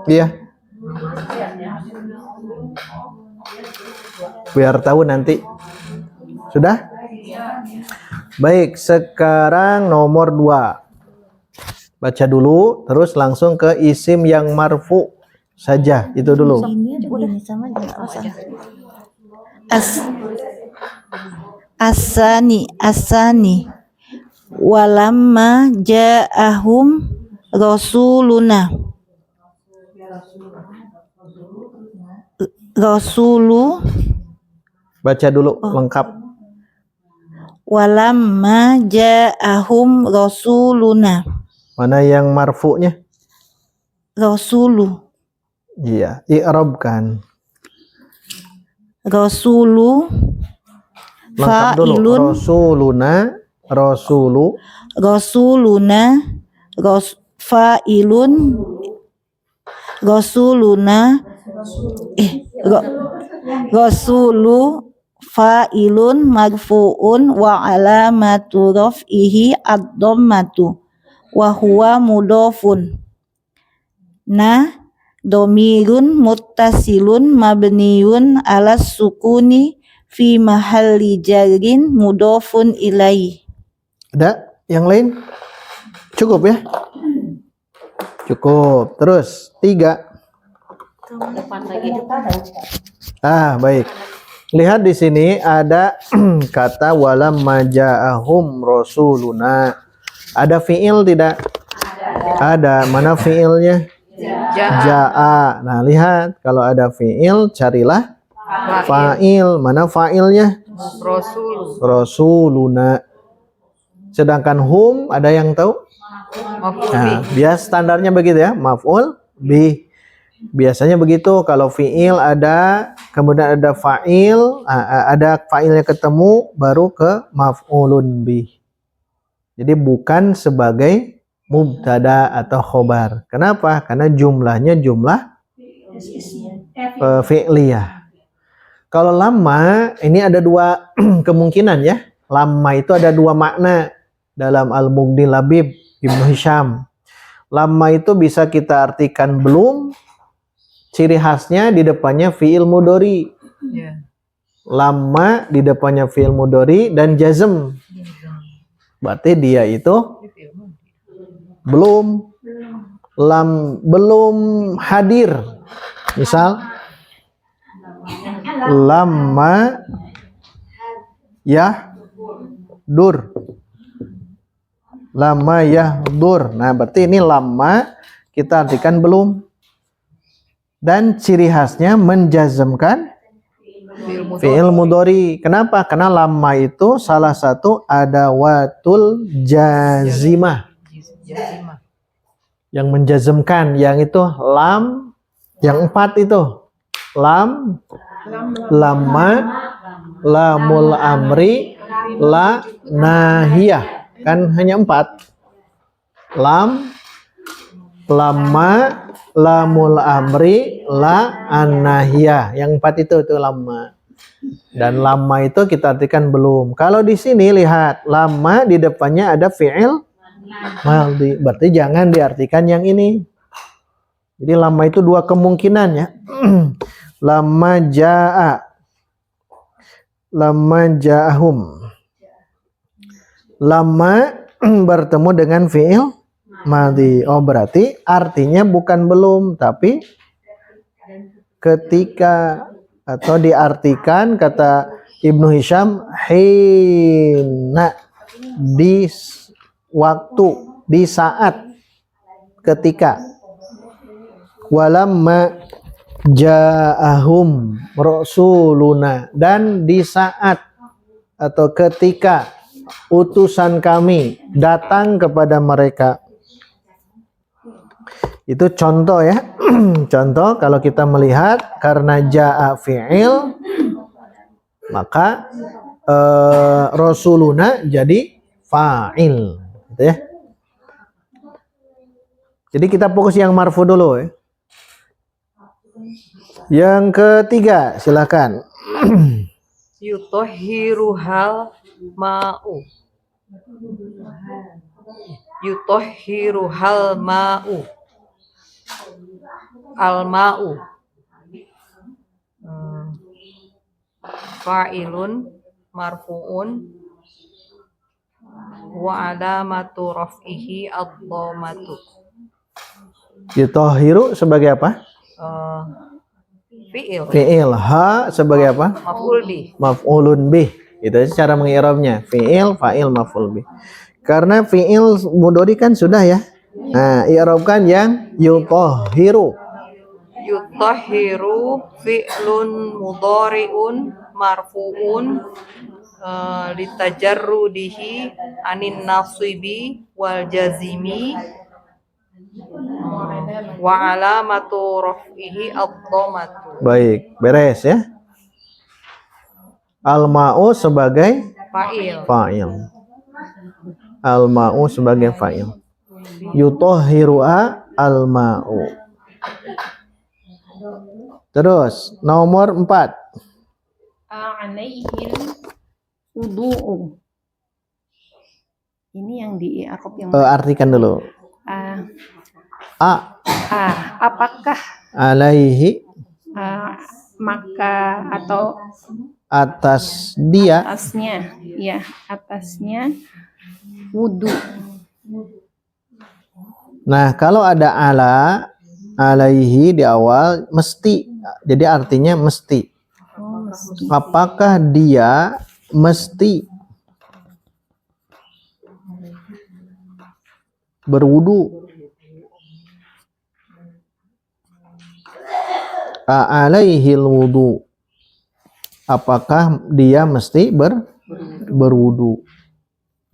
Iya. Biar tahu nanti. Sudah? Baik, sekarang nomor 2. Baca dulu, terus langsung ke isim yang marfu saja. Itu dulu. Asani walamma ja'ahum rasuluna Baca dulu lengkap. walamma ja'ahum rasuluna Mana yang marfu'nya? rasulu Iya, i'rabkan. rasulu Lengkap dulu. fa'ilun Rasuluna, fa'ilun rasulu fa'ilun marfu'un wa alamatu raf'ihi ad-dhammatu wa huwa mudhafun domirun muttasilun mabniun ala sukuni fi mahalli jarrin mudhafun ilaih. Ada yang lain? Cukup ya? Cukup. Terus 3. Baik. Lihat di sini ada kata walamma ja'ahum rasuluna. Ada fiil tidak? Ada. Mana fiilnya? Ja'a. Nah, lihat kalau ada fiil carilah fa'il. Mana fa'ilnya? Rasuluna. Sedangkan hum ada yang tahu? Nah, biasa standarnya begitu ya, maf'ul bih. Biasanya begitu kalau fiil ada, kemudian ada fa'il, ada fa'ilnya ketemu baru ke maf'ulun bih. Jadi bukan sebagai mubtada atau khobar. Kenapa? Karena jumlahnya jumlah fi'liyah. Kalau lama ini ada 2 kemungkinan ya. Lama itu ada 2 makna dalam Al-Mughni Labib Ibnu Hisham. Lama itu bisa kita artikan belum, ciri khasnya di depannya fi'il mudhari. Lama di depannya fi'il mudhari dan jazm. Berarti dia itu belum hadir. Misal lama yahdur. Lama yahdur. Nah, berarti ini lama kita artikan belum. Dan ciri khasnya menjazmkan fi'il mudhari. Kenapa? Karena lama itu salah satu adawatul jazimah. Yang menjazmkan, yang itu lam, yang 4 itu. Lam, lama, lamul amri, la nahiyah. Kan hanya 4. Lam, lama, lamul amri, la an-nahiyah. Yang 4 itu lama. Dan lama itu kita artikan belum. Kalau di sini lihat, lama di depannya ada fi'il madhi. Berarti jangan diartikan yang ini. Jadi lama itu 2 kemungkinan ya. Lama ja'a, lama ja'ahum. Lama bertemu dengan fi'il madhi. Oh, berarti artinya bukan belum, tapi ketika, atau diartikan kata Ibnu Hisham hina, di waktu, di saat, ketika. Walamma ja'ahum rasuluna, dan di saat atau ketika utusan kami datang kepada mereka. Itu contoh ya. Contoh kalau kita melihat karena jaa fi'il maka rasuluna jadi fa'il gitu ya. Jadi kita fokus yang marfu dulu ya. Yang ketiga silakan. Yutahhiruhal ma'u. Yutahhiruhal ma'u. Al-ma'u. Fa'ilun marfu'un wa alamatu raf'ihi ad-dhammatu. Yutahhiru sebagai apa? Fi'il. Fi'il. Ha sebagai apa? Maf'ul bih. Maf'ulun bih. Itu cara mengi'rabnya. Fi'il, fa'il, maf'ul bih. Karena fi'il mudhari kan sudah ya. Nah, i'rabkan yang yutahhiru. Yutahhiru fi'lun mudhari'un marfu'un litajarrudihi anin nasibi wal jazimi wa alamatu raf'ihi ad-dhammatu. Baik, beres ya. Al-ma'u sebagai fa'il. Al-ma'u sebagai fa'il. Yutahhiru'a al-ma'u. Terus nomor 4. Alaihil wudu'u. Ini yang di i'rab yang Artikan dulu. apakah Alaihi maka atau atas dia. atasnya ya atasnya wudu. Nah, kalau ada alaihi di awal mesti. Jadi artinya mesti. Apakah dia mesti berwudu? Alaihil wudu. Apakah dia mesti berwudu?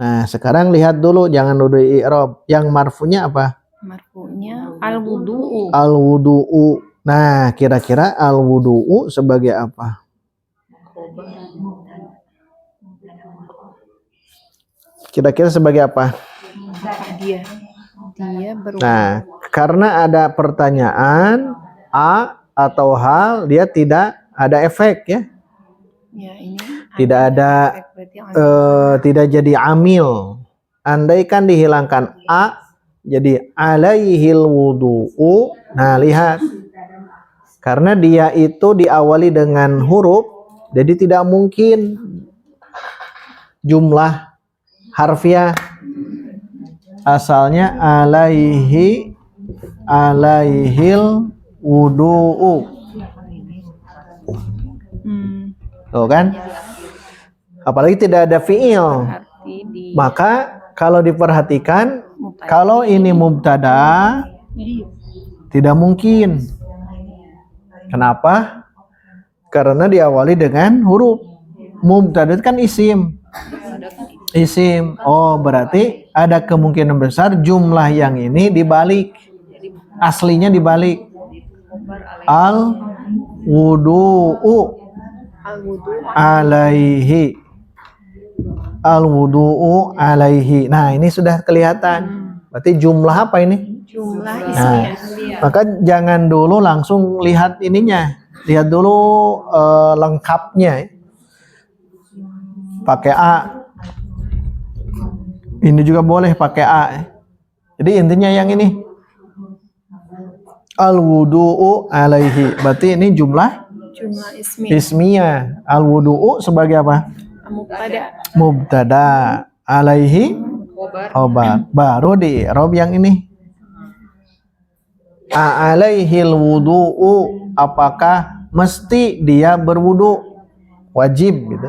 Nah, sekarang lihat dulu, jangan dulu i'rab. Yang marfunya apa? Marfu'nya al-wudu'u. Al-wudu'u. Nah, kira-kira al-wudu'u sebagai apa? Kira-kira sebagai apa? Dia berwudu. Nah, karena ada pertanyaan atau hal, dia tidak ada efek ya. Ya, ini Tidak ada tidak jadi amil. Andaikan dihilangkan jadi alaihil wudu'u. Nah, lihat. Karena dia itu diawali dengan huruf, jadi tidak mungkin jumlah harfiah. Asalnya alaihil wudu'u. Tuh kan? Apalagi tidak ada fi'il. Maka kalau diperhatikan, kalau ini mubtada tidak mungkin. Kenapa? Karena diawali dengan huruf. Mubtada itu kan isim. Isim. Oh, berarti ada kemungkinan besar jumlah yang ini dibalik. Aslinya dibalik. Al wudu'u alaihi. Al wudu'u alaihi. Nah, ini sudah kelihatan. Berarti jumlah apa ini? Jumlah Nah, maka jangan dulu langsung lihat ininya. Lihat dulu lengkapnya. Pakai A. Ini juga boleh pakai A. Jadi intinya yang ini. Al wudu'u alaihi. Berarti ini jumlah ismiyah. Al wudu'u sebagai apa? Mubtada. Alaihi khobar. Baru di i'rab yang ini. Alaihil wudu'u. Apakah mesti dia berwudu? Wajib gitu.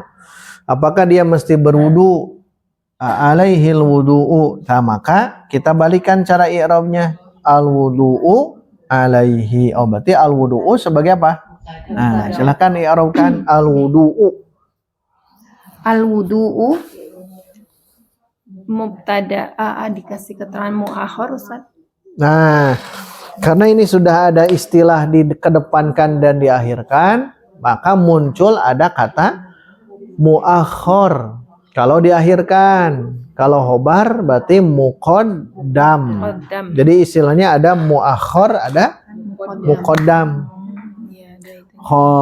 Apakah dia mesti berwudu? Alaihil wudu'u. Nah, maka kita balikan cara i'rabnya. Al wudu'u alaihi. Oh, berarti al wudu'u sebagai apa? Nah, silakan i'rabkan al wudu'u. Al-wudu'u mubtada dikasih keterangan muakhir Ustaz. Nah, karena ini sudah ada istilah dikedepankan dan diakhirkan, maka muncul ada kata muakhir kalau diakhirkan. Kalau khobar berarti muqaddam. Jadi istilahnya ada muakhir, ada muqaddam.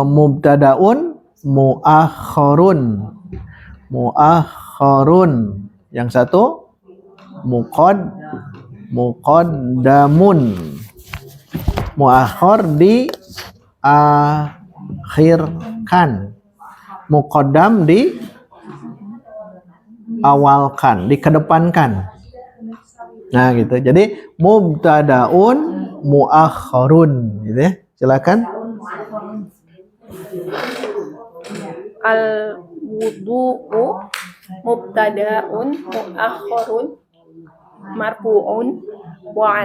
Mubtadaun muakhirun. Muakhirun. Yang satu muqaddamun. Muakhir diakhirkan. Muqaddam di awalkan, dikedepankan. Nah gitu. Jadi mubtadaun muakhirun gitu ya. Silakan. Al-wudu'u mubtadaun muakhirun marfu'un wa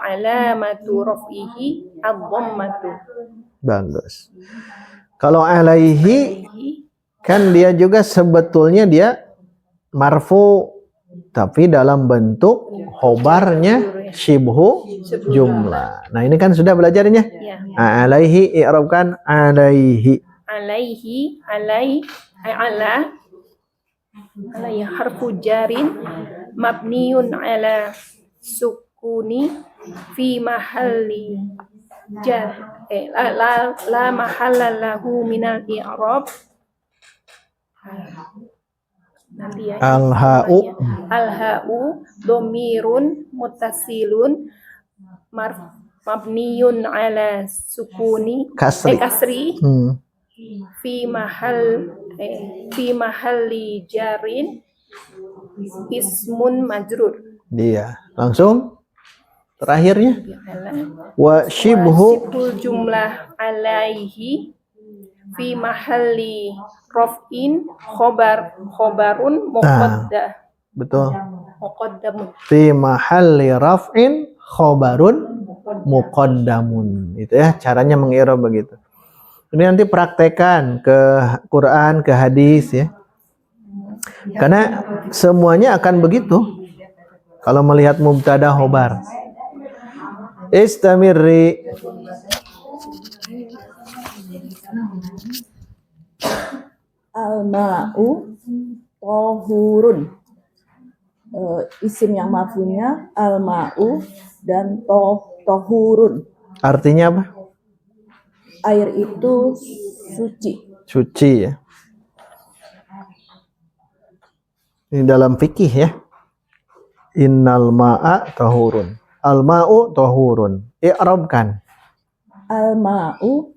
alamatu raf'ihi ad-dhammatu. Bagus. Kalau alaihi kan dia juga sebetulnya dia marfu tapi dalam bentuk khobarnya syibhu jumlah. Nah, ini kan sudah belajarnya. Ya. Alaihi i'rabkan alaihi. Alaihi ala harfu jarin mabniun ala sukuni fi mahalli jar la mahalla lahu minal i'rab. Nanti ya. Al-ha'u domirun mutasilun mabniun ala sukuni kasri fi mahalli jarin ismun majrur. Dia langsung terakhirnya wa shibhul jumlah alaihi fi mahalli raf'in khobarun muqaddam. Betul. Muqaddamun. Fi mahalli raf'in khobarun muqaddamun. Itu ya caranya mengi'rab begitu. Ini nanti praktekan ke Quran, ke hadis ya. Karena semuanya akan begitu. Kalau melihat mubtada khobar. Istamirri. Al-ma'u tohurun. Isim yang marfu'nya al-ma'u dan tohurun. Artinya apa? Air itu suci. Suci ya. Ini dalam fikih ya. Innal ma'a tahurun. Al-ma'u tahurun. I'rabkan. Al-ma'u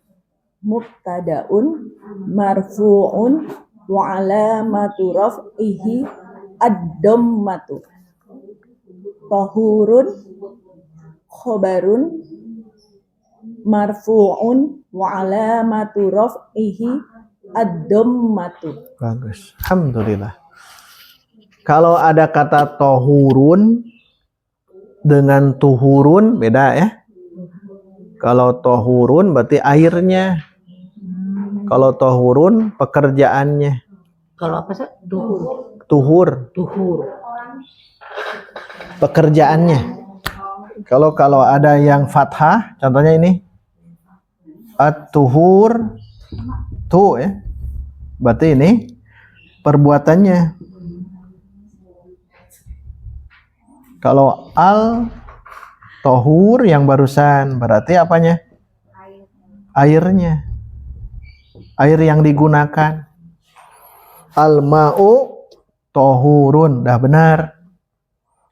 mubtada'un marfu'un wa alamatu raf'ihi ad-dhammatu. Tahurun khobarun marfu'un wa alamatu raf'ihi ad-dhammatu. Bagus. Alhamdulillah. Kalau ada kata tohurun dengan tuhurun beda ya. Kalau tohurun berarti airnya. Kalau tohurun pekerjaannya. Kalau apa sih? Tuhur. Pekerjaannya. Kalau ada yang fathah, contohnya ini at-tuhur tu ya. Berarti ini perbuatannya. Kalau al-tohur yang barusan berarti apanya? Airnya. Air yang digunakan. Al-ma'u tohurun. Dah benar.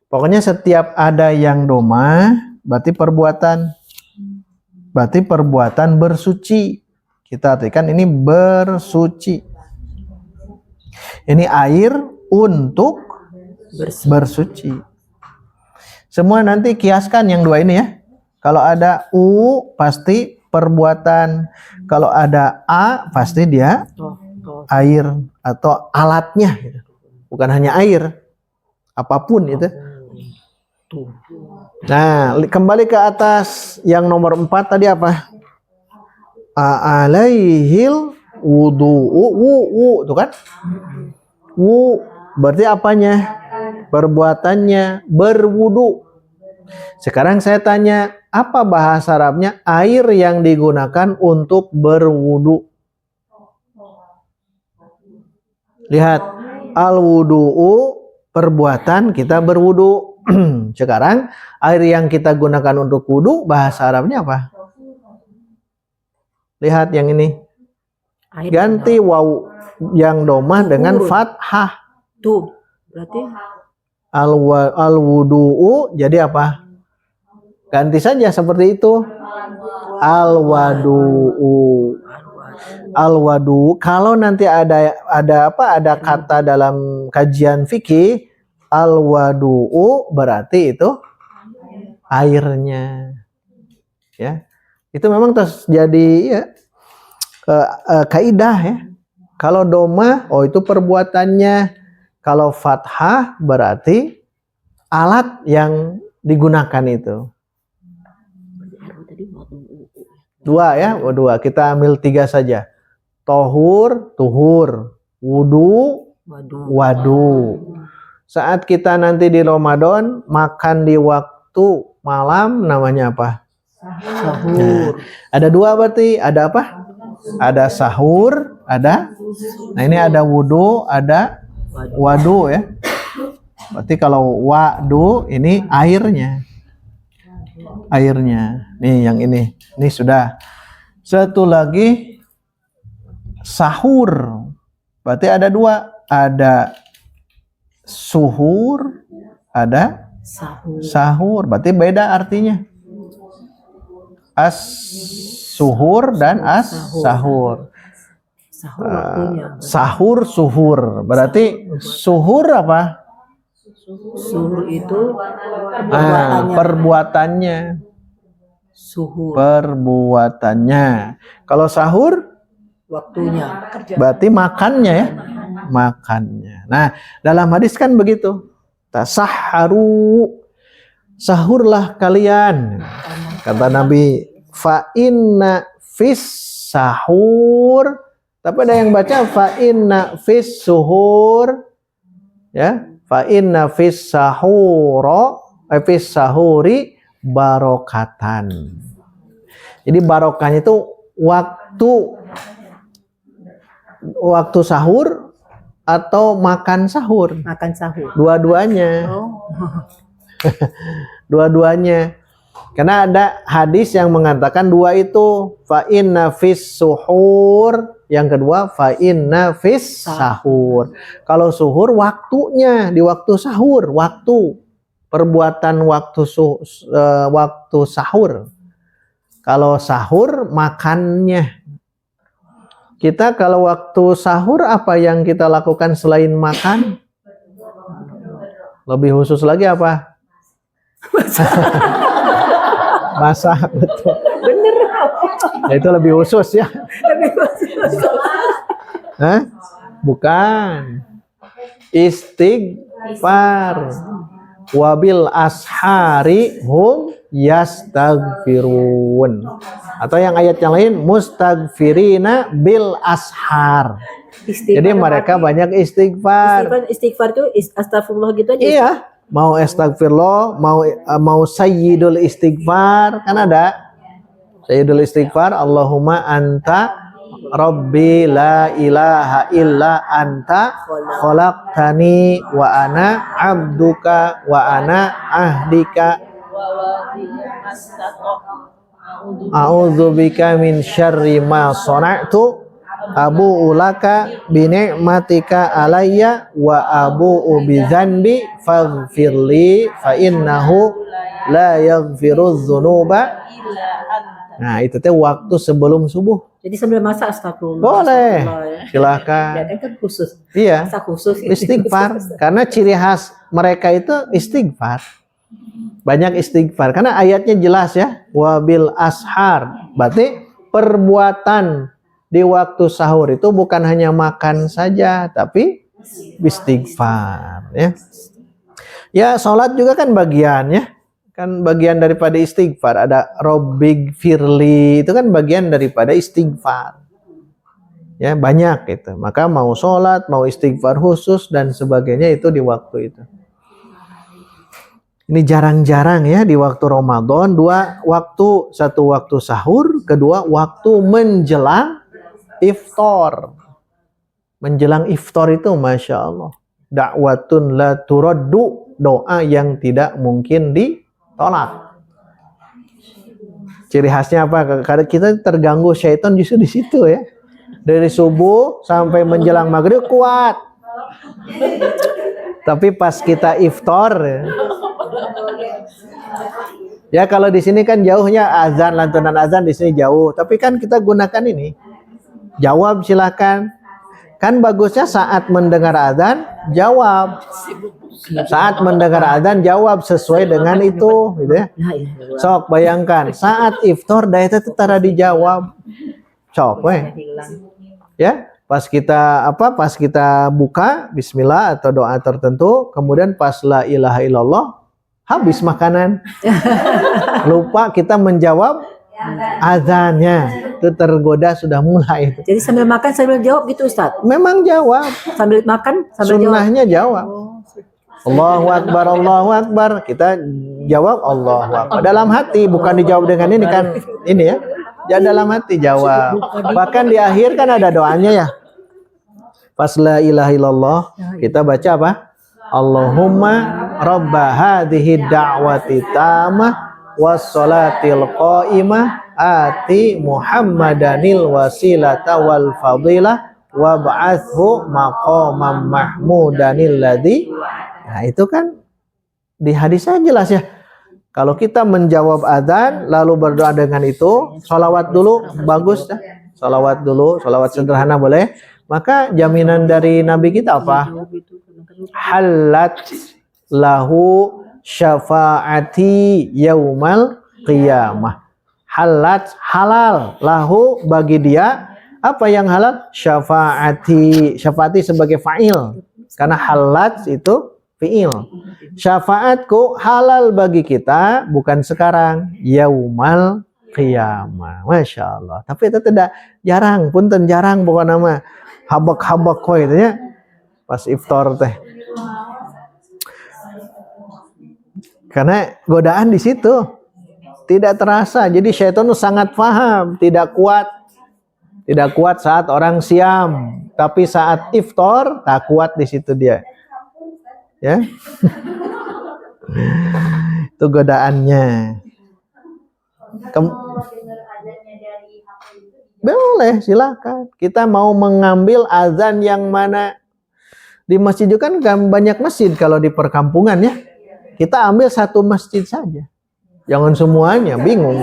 Pokoknya setiap ada yang doma berarti perbuatan. Berarti perbuatan bersuci. Kita artikan ini bersuci. Ini air untuk bersuci. Semua nanti kiaskan yang dua ini ya. Kalau ada u pasti perbuatan. Kalau ada a pasti dia air atau alatnya. Bukan hanya air. Apapun itu. Nah, kembali ke atas yang nomor 4 tadi apa? Alaihil wudu, tuh kan? Berarti apanya? Perbuatannya berwudu. Sekarang saya tanya, apa bahasa Arabnya air yang digunakan untuk berwudu? Lihat, al-wudu'u, perbuatan kita berwudu. Sekarang air yang kita gunakan untuk wudu, bahasa Arabnya apa? Lihat yang ini. Ganti waw yang domah dengan fathah. Tuh, berarti Al-wudu'u jadi apa? Ganti saja seperti itu. Al-wadu'u. Al-wadu. Kalau nanti ada kata dalam kajian fikih al-wadu'u berarti itu airnya. Ya. Itu memang terus jadi ya kaidah ya. Kalau doma, oh itu perbuatannya. Kalau fathah berarti alat yang digunakan itu. Dua ya, dua. Kita ambil 3 saja. Tohur, tuhur. Wudu, wadu. Saat kita nanti di Ramadan makan di waktu malam namanya apa? sahur. Nah, ada 2 berarti. Ada apa? Ada sahur, ada. Nah ini ada wudu, ada wadu ya. Berarti kalau wadu ini airnya. Airnya. Nih yang ini. Ini sudah. Satu lagi sahur. Berarti ada 2. Ada suhur, ada sahur. Berarti beda artinya. As-suhur dan as-sahur. Sahur, suhur. Berarti suhur apa? Suhur itu perbuatannya. Suhur. Perbuatannya. Kalau sahur? Waktunya. Berarti makannya ya. Makannya. Nah, dalam hadis kan begitu. Tasahharu. Sahurlah kalian. Kata Nabi, fa inna fis sahur. Tapi ada yang baca fa inna fis suhur. Ya, fa inna fis sahuro, fis sahuri barokatan. Jadi barokahnya itu waktu sahur atau makan sahur. Makan sahur. Dua-duanya. Dua-duanya. Karena ada hadis yang mengatakan 2 itu fa inna fis suhur, yang kedua fa inna fis sahur. Kalau suhur waktunya di waktu sahur, waktu perbuatan waktu sahur. Kalau sahur makannya. Kita kalau waktu sahur apa yang kita lakukan selain makan? Lebih khusus lagi apa? Masak, betul. Bener. Ya, itu lebih khusus ya. Hah? Bukan. Istighfar. Wabil ashari hum yastaghfirun. Atau yang ayat yang lain mustaghfirina bil ashar. Jadi mereka banyak istighfar. Istighfar itu astagfirullah gitu aja. Iya. Mau astagfirullah, mau sayyidul istighfar, kan ada sayyidul istighfar, Allahumma anta rabbi la ilaha illa anta khalaqtani wa ana abduka wa ana ahdika a'udzubika min syarri ma sana'tu abu'u laka bi ni'matika alayya wa abu'u bi dzanbi faghfirli fa innahu la yaghfirudz dzunuba. Nah, itu teh waktu sebelum subuh. Jadi sambil masak astagfirullah. Boleh. Silakan. Ya kan khusus. Iya. Masak khusus. Istighfar. Karena ciri khas mereka itu istighfar. Banyak istighfar. Karena ayatnya jelas ya. Wabil ashar. Berarti perbuatan di waktu sahur itu bukan hanya makan saja, tapi istighfar ya. Ya, sholat juga kan bagian ya. Kan bagian daripada istighfar. Ada Robbighfirli, itu kan bagian daripada istighfar. Ya, banyak gitu. Maka mau sholat, mau istighfar khusus dan sebagainya itu di waktu itu. Ini jarang-jarang ya di waktu Ramadan, dua waktu, satu waktu sahur, kedua waktu menjelang iftar. Menjelang iftar itu Masya Allah. Da'watun la turaddu, doa yang tidak mungkin ditolak. Ciri khasnya apa? Karena kita terganggu syaitan justru di situ ya. Dari subuh sampai menjelang maghrib kuat. Tapi pas kita iftar ya kalau di sini kan jauhnya azan, lantunan azan di sini jauh. Tapi kan kita gunakan ini. Jawab silakan. Kan bagusnya saat mendengar azan jawab. Saat mendengar azan jawab sesuai dengan itu, gitu ya. Sok bayangkan saat iftar daya itu tara dijawab. Sok ya, pas kita buka bismillah atau doa tertentu, kemudian pas la ilaha illallah habis makanan. Lupa kita menjawab azannya. Itu tergoda sudah mulai itu. Jadi sambil makan sambil jawab gitu Ustaz? Memang jawab. Sambil makan sambil sunnahnya jawab. Allahu Akbar, Allahu Akbar. Kita jawab Allahu Akbar. Dalam hati, bukan dijawab dengan ini kan. Ini ya. Ya dalam hati jawab. Bahkan di akhir kan ada doanya ya. Pas la ilaha illallah kita baca apa? Allahumma rabba hadhihi da'wati tamah wassalatil qa'imah ati Muhammadanil wasilata wal fadilah wab'athhu maqamam mahmudanil ladzi. Nah itu kan di hadisnya jelas ya. Kalau kita menjawab adzan lalu berdoa dengan itu, sholawat dulu bagus dah. Sholawat dulu, sholawat sederhana boleh. Maka jaminan dari Nabi kita apa? Halat lahu syafaati yaumal qiyamah. Halat halal lahu bagi dia. Apa yang halal? Syafaati. Syafaati sebagai fa'il. Karena halat itu fi'il. Syafaatku halal bagi kita bukan sekarang, yaumal qiyamah. Masya Allah. Tapi itu tidak jarang, punten jarang pokok nama habak-habak kok itu ya. Pas iftar teh. Karena godaan di situ tidak terasa. Jadi syaitan itu sangat paham, tidak kuat. Tidak kuat saat orang siam, tapi saat iftar tak kuat di situ dia. Ya. Itu godaannya. Boleh, silakan. Kita mau mengambil azan yang mana? Di masjid juga kan banyak masjid kalau di perkampungan ya. Kita ambil satu masjid saja. Jangan semuanya, bingung.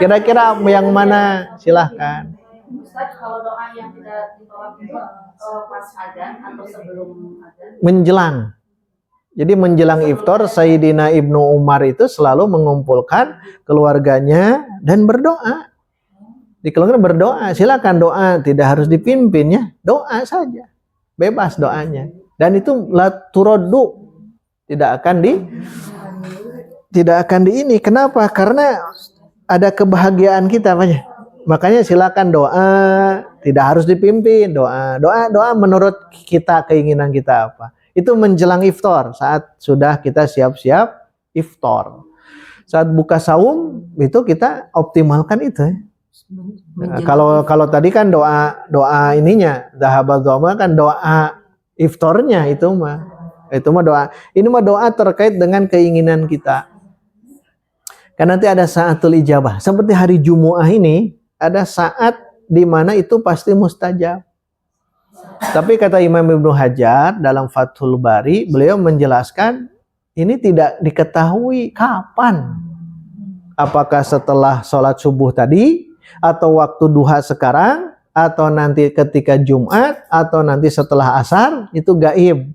Kira-kira yang mana? Silahkan. Ustaz, kalau doa yang tidak ditolak itu pas adzan atau sebelum adzan? Menjelang. Jadi menjelang iftar, Sayyidina Ibnu Umar itu selalu mengumpulkan keluarganya dan berdoa. Di keluarga berdoa, silakan doa, tidak harus dipimpin ya. Doa saja. Bebas doanya. Dan itu la turaddu, tidak akan di ini. Kenapa? Karena ada kebahagiaan kita banyak. Makanya silakan doa, tidak harus dipimpin, doa menurut kita, keinginan kita apa. Itu menjelang iftar, saat sudah kita siap-siap iftar. Saat buka saum itu kita optimalkan itu. Nah, kalau tadi kan doa ininya, zahabal dhama kan doa iftarnya itu mah doa. Ini mah doa terkait dengan keinginan kita. Kan nanti ada saatul ijabah. Seperti hari Jumu'ah ini, ada saat di mana itu pasti mustajab. Tapi kata Imam Ibnu Hajar dalam Fathul Bari, beliau menjelaskan ini tidak diketahui kapan. Apakah setelah sholat subuh tadi, atau waktu duha sekarang, atau nanti ketika Jumat, atau nanti setelah asar, itu gaib.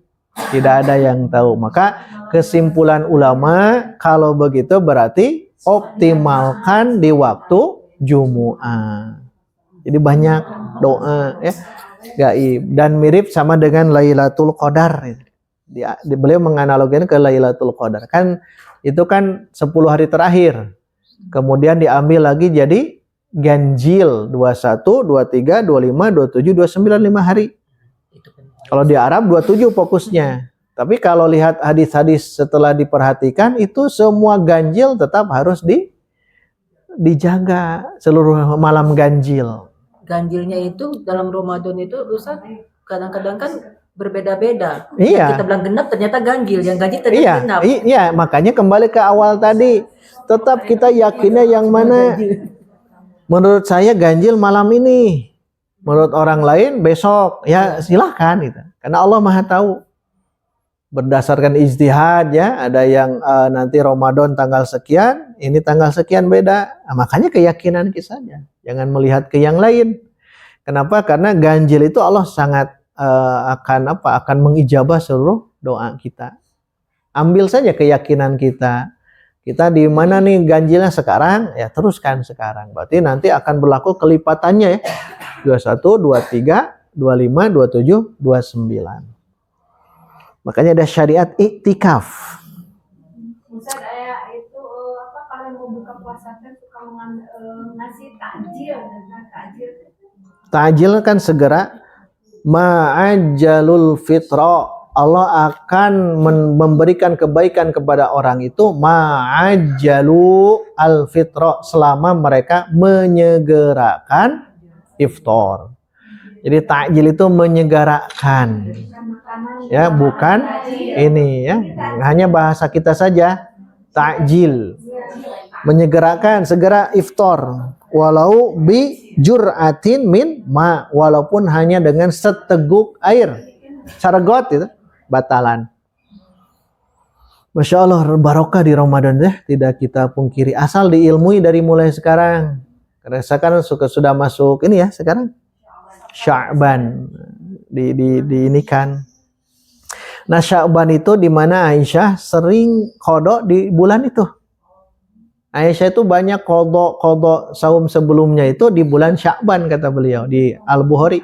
Tidak ada yang tahu. Maka kesimpulan ulama, kalau begitu berarti optimalkan di waktu Jumu'ah. Jadi banyak doa ya gaib dan mirip sama dengan Lailatul Qadar. Beliau menganalogikan ke Lailatul Qadar. Kan itu kan 10 hari terakhir. Kemudian diambil lagi jadi ganjil 21, 23, 25, 27, 29 5 hari. Kalau di Arab 27 fokusnya. Tapi kalau lihat hadis-hadis setelah diperhatikan itu semua ganjil tetap harus dijaga seluruh malam ganjil. Ganjilnya itu dalam Ramadan itu Ustaz kadang-kadang kan berbeda-beda. Iya. Yang kita bilang genap ternyata ganjil, yang ganjil ternyata genap. Iya, makanya kembali ke awal tadi. Tetap kita yakinnya yang mana. Menurut saya ganjil malam ini. Menurut orang lain besok. Ya silahkan gitu. Karena Allah Maha tahu. Berdasarkan ijtihad ya, ada yang nanti Ramadan tanggal sekian, ini tanggal sekian beda. Nah, makanya keyakinan kita saja. Jangan melihat ke yang lain. Kenapa? Karena ganjil itu Allah sangat akan mengijabah seluruh doa kita. Ambil saja keyakinan kita. Kita di mana nih ganjilnya sekarang? Ya teruskan sekarang. Berarti nanti akan berlaku kelipatannya ya. 21, 23, 25, 27, 29. Makanya ada syariat iktikaf. Ustaz, itu apa kalau mau buka puasa kan suka ngasih takjil, Takjil kan segera ma'ajjalul fitra. Allah akan memberikan kebaikan kepada orang itu ma'ajjalu al fitra selama mereka menyegerakan iftar. Jadi takjil itu menyegerakan. Ya, bukan ini ya. Hanya bahasa kita saja. Takjil. Menyegerakan, segera iftar. Walau bi jur'atin min ma, walaupun hanya dengan seteguk air. Sargot itu batalan. Masya Allah, barokah di Ramadan ya, tidak kita pungkiri. Asal diilmui dari mulai sekarang. Karena sekarang sudah masuk ini ya sekarang. Sya'ban diinikan. Nah, Sya'ban itu di mana Aisyah sering qada di bulan itu. Aisyah itu banyak qada saum sebelumnya itu di bulan Sya'ban kata beliau di Al-Bukhari.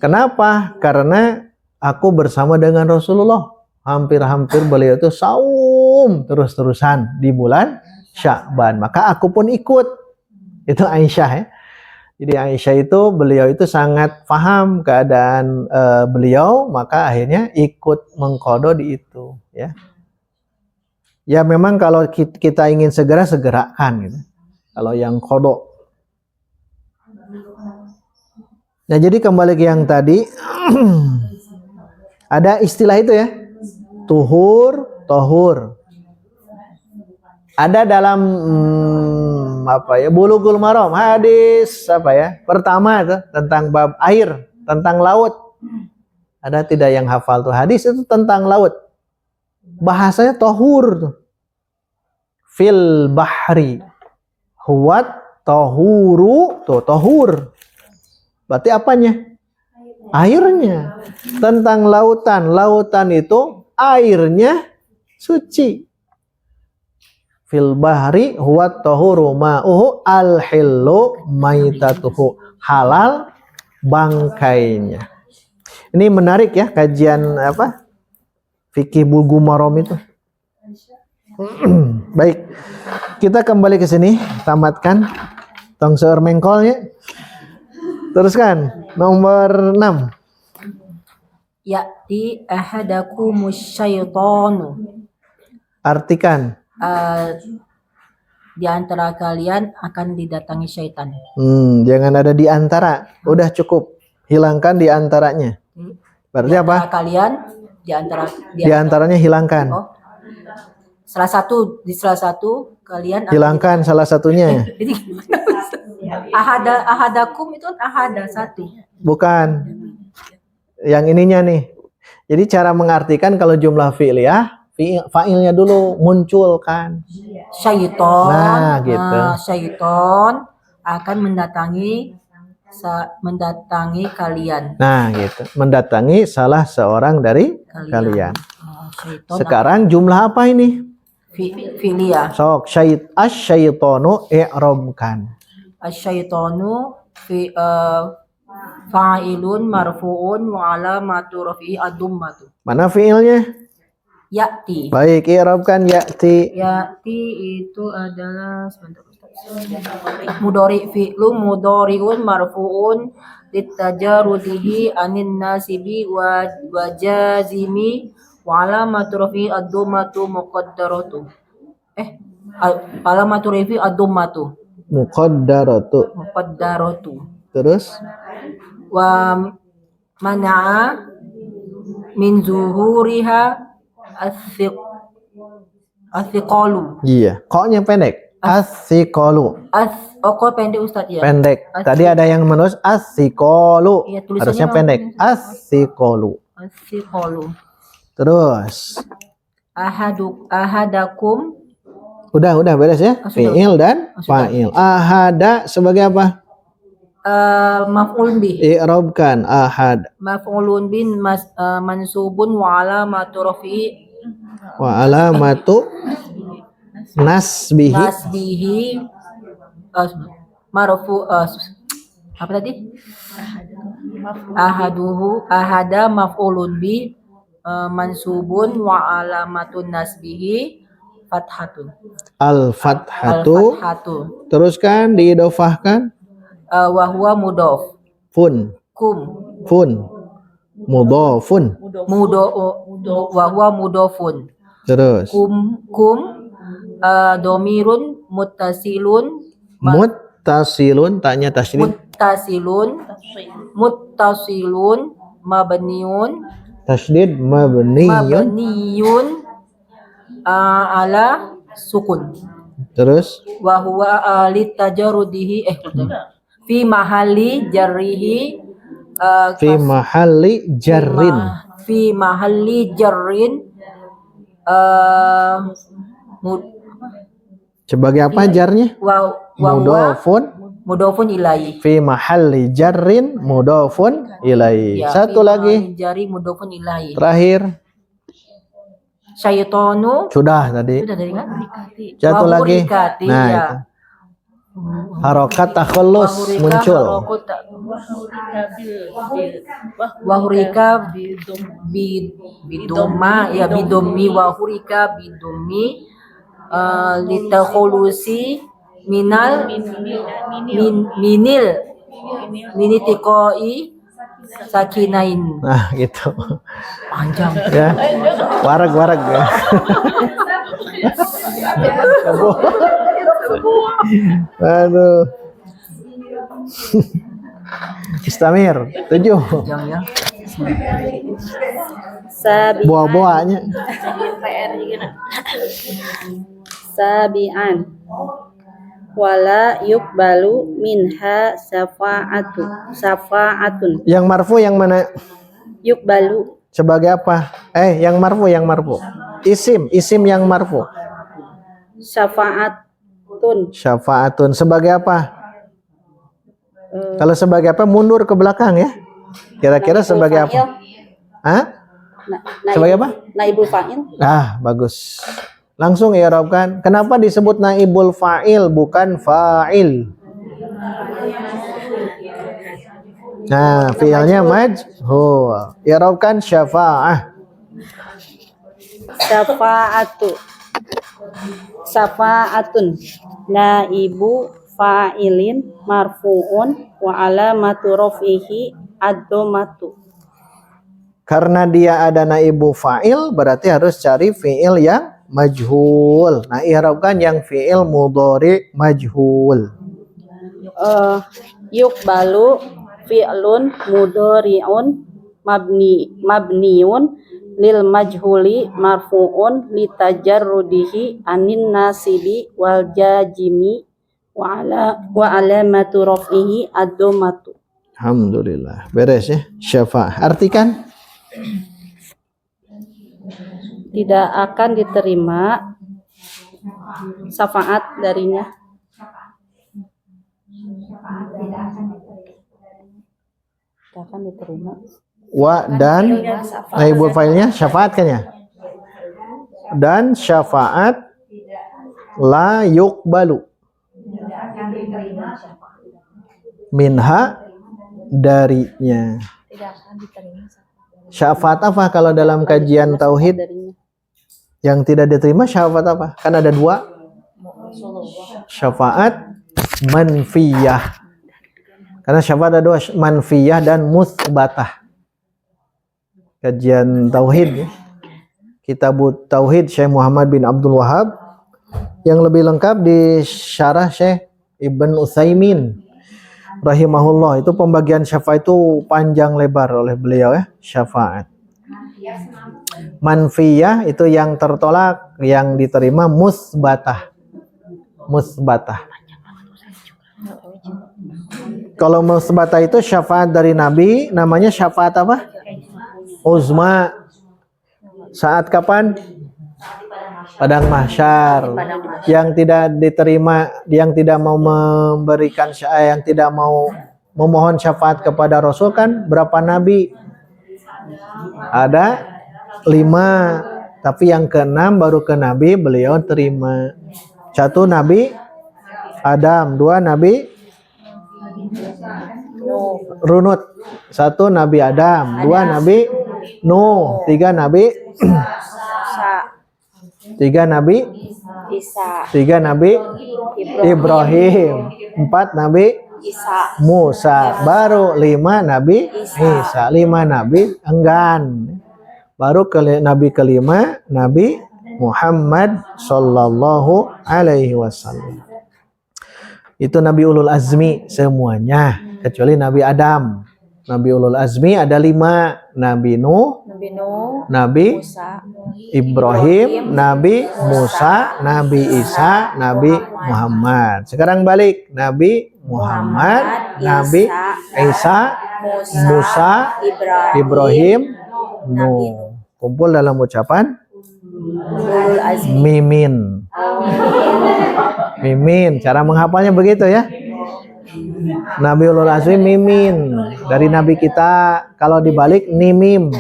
Kenapa? Karena aku bersama dengan Rasulullah. Hampir-hampir beliau itu saum terus-terusan di bulan Sya'ban. Maka aku pun ikut. Itu Aisyah ya. Jadi Aisyah itu beliau itu sangat paham keadaan beliau, maka akhirnya ikut mengqada di itu ya. Ya memang kalau kita ingin segerakan gitu. Kalau yang qada. Nah, jadi kembali ke yang tadi ada istilah itu ya. Tuhur, tohur. Ada dalam Bulughul Maram hadis pertama itu tentang bab air, tentang laut. Ada tidak yang hafal tuh hadis itu tentang laut. Bahasanya tohur tuh. Fil bahri huwat tohuru tuh tohur. Berarti apanya? Airnya. Tentang lautan. Lautan itu airnya suci. Fil bahri huwa tahuru ma'uhu al-hillu maitatuhu. Halal bangkainya. Ini menarik ya kajian fikih Bulughul Maram itu. Baik. Kita kembali ke sini, tamatkan tong seur mengkolnya. Teruskan nomor 6. Ya'ti ahadakumus syaitanu. Artikan. Di antara kalian akan didatangi syaitan. Jangan ada di antara. Udah cukup. Hilangkan di antaranya. Berarti apa? Kalian di antaranya hilangkan. Oh. Salah satu kalian hilangkan salah satunya. Jadi ahadakum itu ahada satu. Bukan. Yang ininya nih. Jadi cara mengartikan kalau jumlah fi'liyah, fa'ilnya dulu munculkan. Syaiton. Nah, gitu. Syaiton akan mendatangi kalian. Nah, gitu. Mendatangi salah seorang dari kalian. Sekarang jumlah apa ini? Fi'liyah. Sok asyaitonu i'rabkan. Asyaitonu fa'ilun marfu'un wa alamatu raf'i ad-dhammatu. Mana fi'ilnya? Ya'ti. Baik, i'rabkan ya'ti. Ya'ti itu adalah sebentar Ustaz. Mudhari fi'lu mudhari'un marfu'un litajarudihi anin nasibi wa jazimi wa alamatu rafi ad-dhammatu muqaddaratu. Alamatu rafi ad-dhammatu muqaddaratu. Terus Wa mana'a min zuhuriha as-thiqalu. iya, koknya pendek. As-siqalu. Kok pendek Ustaz ya? Pendek. Tadi ada yang menulis as-siqalu. Iya, tulisannya Harusnya pendek. As-siqalu. As-thiqalu. Terus Ahadakum. udah beres ya. Fi'il dan fa'il. Ahada sebagai apa? Maf'ul bih. I'rabkan ahad. Maf'ulun bin mansubun wa alamatu rafi'i Wa alamatu nasbihi marfu apa tadi? Ahada maf'ulun bi mansubun wa alamatun nasbihi fathatun. Al-fathatu. Teruskan diidofahkan. Wa huwa mudhof. Fun. Mudhofun. Wa huwa mudhofun. Terus Domirun muttasilun tanya tasydid. Muttasilun mabniun Tasydid mabniyun ala sukun. Terus Wa huwa litajarudihi fi mahalli jarrihi fi mahalli jarrin. Fi mahalli jarrin sebagai apa jarnya? Mudhofun ilaihi. Fi mahalli jarrin mudhofun ilaihi. Satu lagi. Jari mudhofun ilaihi. Terakhir. Syaitonu. Sudah tadi. Sudah dari kan? Satu lagi. Nah, ya. itu. Harokat takhallus muncul. Wahurika bidoma ya bidomi wahurika bidomi litakhulusi minitikoi sakinain. Nah gitu. Panjang ya. Warag ya. Aduh. Istamir 7. Buah-buahnya. Sabian wala yuqbalu minha syafa'atun. Yang marfu yang mana? Yuqbalu. Sebagai apa? Yang marfu. Isim yang marfu. Syafa'atun sebagai apa? Kalau sebagai apa mundur ke belakang ya? Kira-kira sebagai apa? Sebagai apa? Naibul fa'il. Bagus. Langsung i'rabkan. Kenapa disebut naibul fa'il bukan fa'il? Nah, fi'ilnya majhul. I'rabkan syafa'ah. Syafa'atun naibu fa'ilin marfu'un wa alamatu raf'ihi ad-dhammatu. Karena dia ada naibu fa'il berarti harus cari fi'il yang majhul. Nah, i'rabkan yang fi'il mudhari majhul. Yuqbalu fi'lun mudhari'un mabniun lil majhuli marfu'un litajarrudihi anin nasibi wal jazimi wa alamatu raf'ihi ad-dhammatu. Alhamdulillah. Beres ya. Syafa'ah. Artikan tidak akan diterima syafaat darinya. Tidak akan diterima. Wa dan naibul fa'ilnya syafaat kan ya? Dan syafaat la yuqbalu minha darinya. Syafaat apa kalau dalam kajian tauhid yang tidak diterima? Syafaat apa? Kan ada 2. syafaat manfiyah. Karena syafaat ada dua, manfiyah dan mutsbatah. Kajian tauhid ya. Kitab Tauhid Syekh Muhammad bin Abdul Wahab, yang lebih lengkap di syarah Syekh Ibn Utsaimin rahimahullah. Itu pembagian syafaat itu panjang lebar oleh beliau ya, syafaat. Manfiyah itu yang tertolak, yang diterima musbatah. Musbatah. Kalau musbatah itu syafaat dari Nabi, namanya syafaat apa? Uzma. Saat kapan? Padang mahsyar. Yang tidak diterima, yang tidak mau memberikan syafaat, yang tidak mau memohon syafaat kepada Rasul kan berapa nabi? Ada 5, tapi yang ke-6 baru ke Nabi beliau terima. 1 Nabi Adam, 2 Nabi Runut, 1 Nabi Adam, 2 Nabi Nuh, 3 Nabi Isa, 3 Nabi Isa, 3 Nabi Ibrahim, 4 Nabi Musa, baru 5 Nabi Isa, 5 Nabi enggan. Baru Nabi kelima Nabi Muhammad sallallahu alaihi wasallam. Itu Nabi Ulul Azmi semuanya, kecuali Nabi Adam. Nabi Ulul Azmi ada 5, Nabi Nuh, Nabi Ibrahim, Nabi Musa, Nabi Isa, Nabi Muhammad. Sekarang balik, Nabi Muhammad, Nabi Isa, Musa, Ibrahim, Nuh. Kumpul dalam ucapan Mimin. Mimin, cara menghafalnya begitu ya. Nabi Ulul Azmi Mimin. Dari Nabi kita, kalau dibalik Nimim.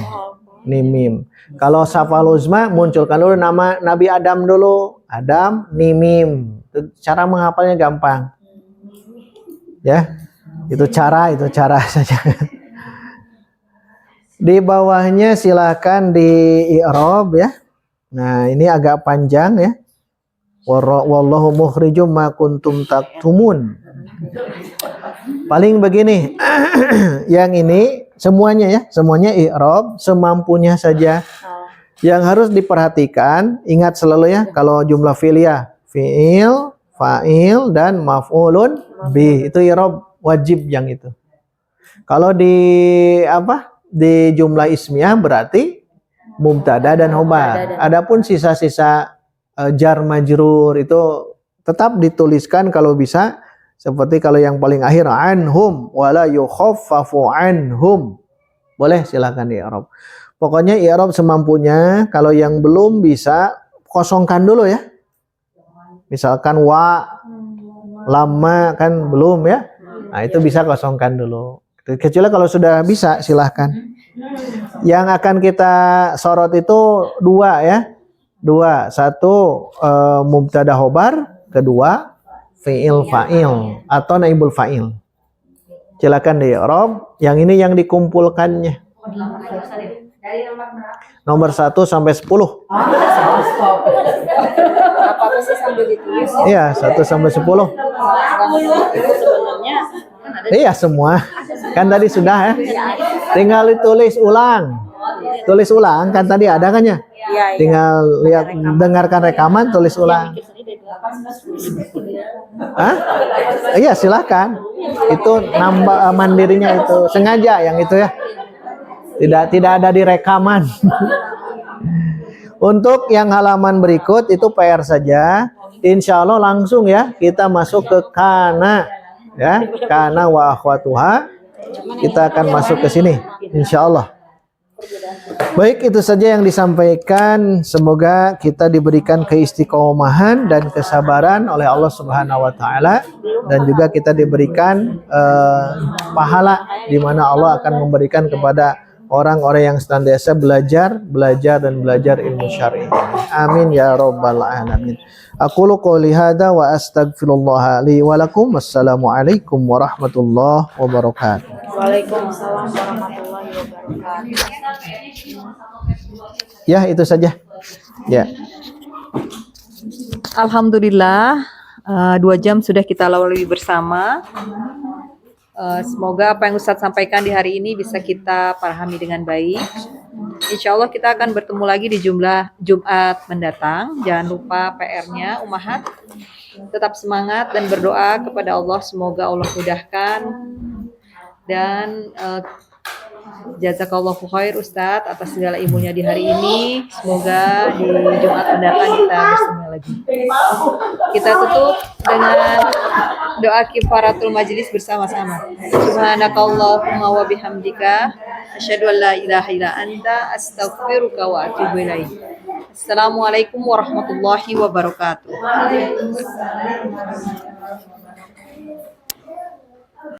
Nimim. Kalau Syafal Uzma, munculkan dulu nama Nabi Adam dulu. Adam, Nimim. Cara menghafalnya gampang. Ya, itu cara saja. Di bawahnya silahkan di i'rab ya. Nah, ini agak panjang ya. Wallahu mukhrijum ma kuntum taktumun. Paling begini. Yang ini semuanya ya, semuanya i'rab semampunya saja. Yang harus diperhatikan, ingat selalu ya, kalau jumlah fi'liyah, fi'il, fa'il dan maf'ulun bih, itu i'rab wajib yang itu. Kalau di jumlah ismiyah berarti mubtada dan khobar. Adapun sisa-sisa jar majrur itu tetap dituliskan kalau bisa, seperti kalau yang paling akhir anhum wala yukhaffafu anhum. Boleh silakan di i'rab. Pokoknya i'rab semampunya. Kalau yang belum bisa kosongkan dulu ya. Misalkan wa, lama kan belum ya. Nah, itu bisa kosongkan dulu. Kecuali kalau sudah bisa silahkan. Yang akan kita sorot itu 2 ya. 2, 1 mubtada khobar, kedua fi'il fa'il atau naibul fa'il. Silakan di i'rab. Yang ini yang dikumpulkannya. Nomor 1 sampai 10. Apa sih sambil ditulis? Iya, 1 sampai 10. Iya semua. Kan tadi sudah ya. Tinggal ditulis ulang. Tulis ulang kan tadi ada kan ya? Tinggal lihat, dengarkan rekaman, tulis ulang. Hah? Iya silahkan. Itu nambah mandirinya itu. Sengaja yang itu ya. Tidak ada di rekaman. Untuk yang halaman berikut itu PR saja. Insya Allah langsung ya kita masuk ke kana. Ya, kana wa akhwatuha. Kita akan masuk ke sini insya Allah. Baik, itu saja yang disampaikan. Semoga kita diberikan keistiqomahan dan kesabaran oleh Allah Subhanahu wa taala, dan juga kita diberikan pahala di mana Allah akan memberikan kepada orang-orang yang senantiasa belajar ilmu syar'i. Amin ya rabbal alamin. Aqulu qouli hadza wa astaghfirullah li wa lakum. Wassalamualaikum warahmatullahi wabarakatuh. Waalaikumsalam warahmatullahi wabarakatuh. Ya, itu saja. Ya. Alhamdulillah, 2 jam sudah kita lalui bersama. Semoga apa yang Ustadz sampaikan di hari ini bisa kita pahami dengan baik. Insya Allah kita akan bertemu lagi di Jumat mendatang. Jangan lupa PR-nya Ummahat. Tetap semangat dan berdoa kepada Allah. Semoga Allah mudahkan. Dan jazakallahu khair Ustadz atas segala ilmunya di hari ini. Semoga di Jumat mendatang kita bersama lagi. Kita tutup dengan doa kifaratul majlis bersama-sama. Subhanakallahumma wa bihamdika asyhadu an la ilaha illa anta astaghfiruka wa atubu ilaik. Assalamualaikum warahmatullahi wabarakatuh.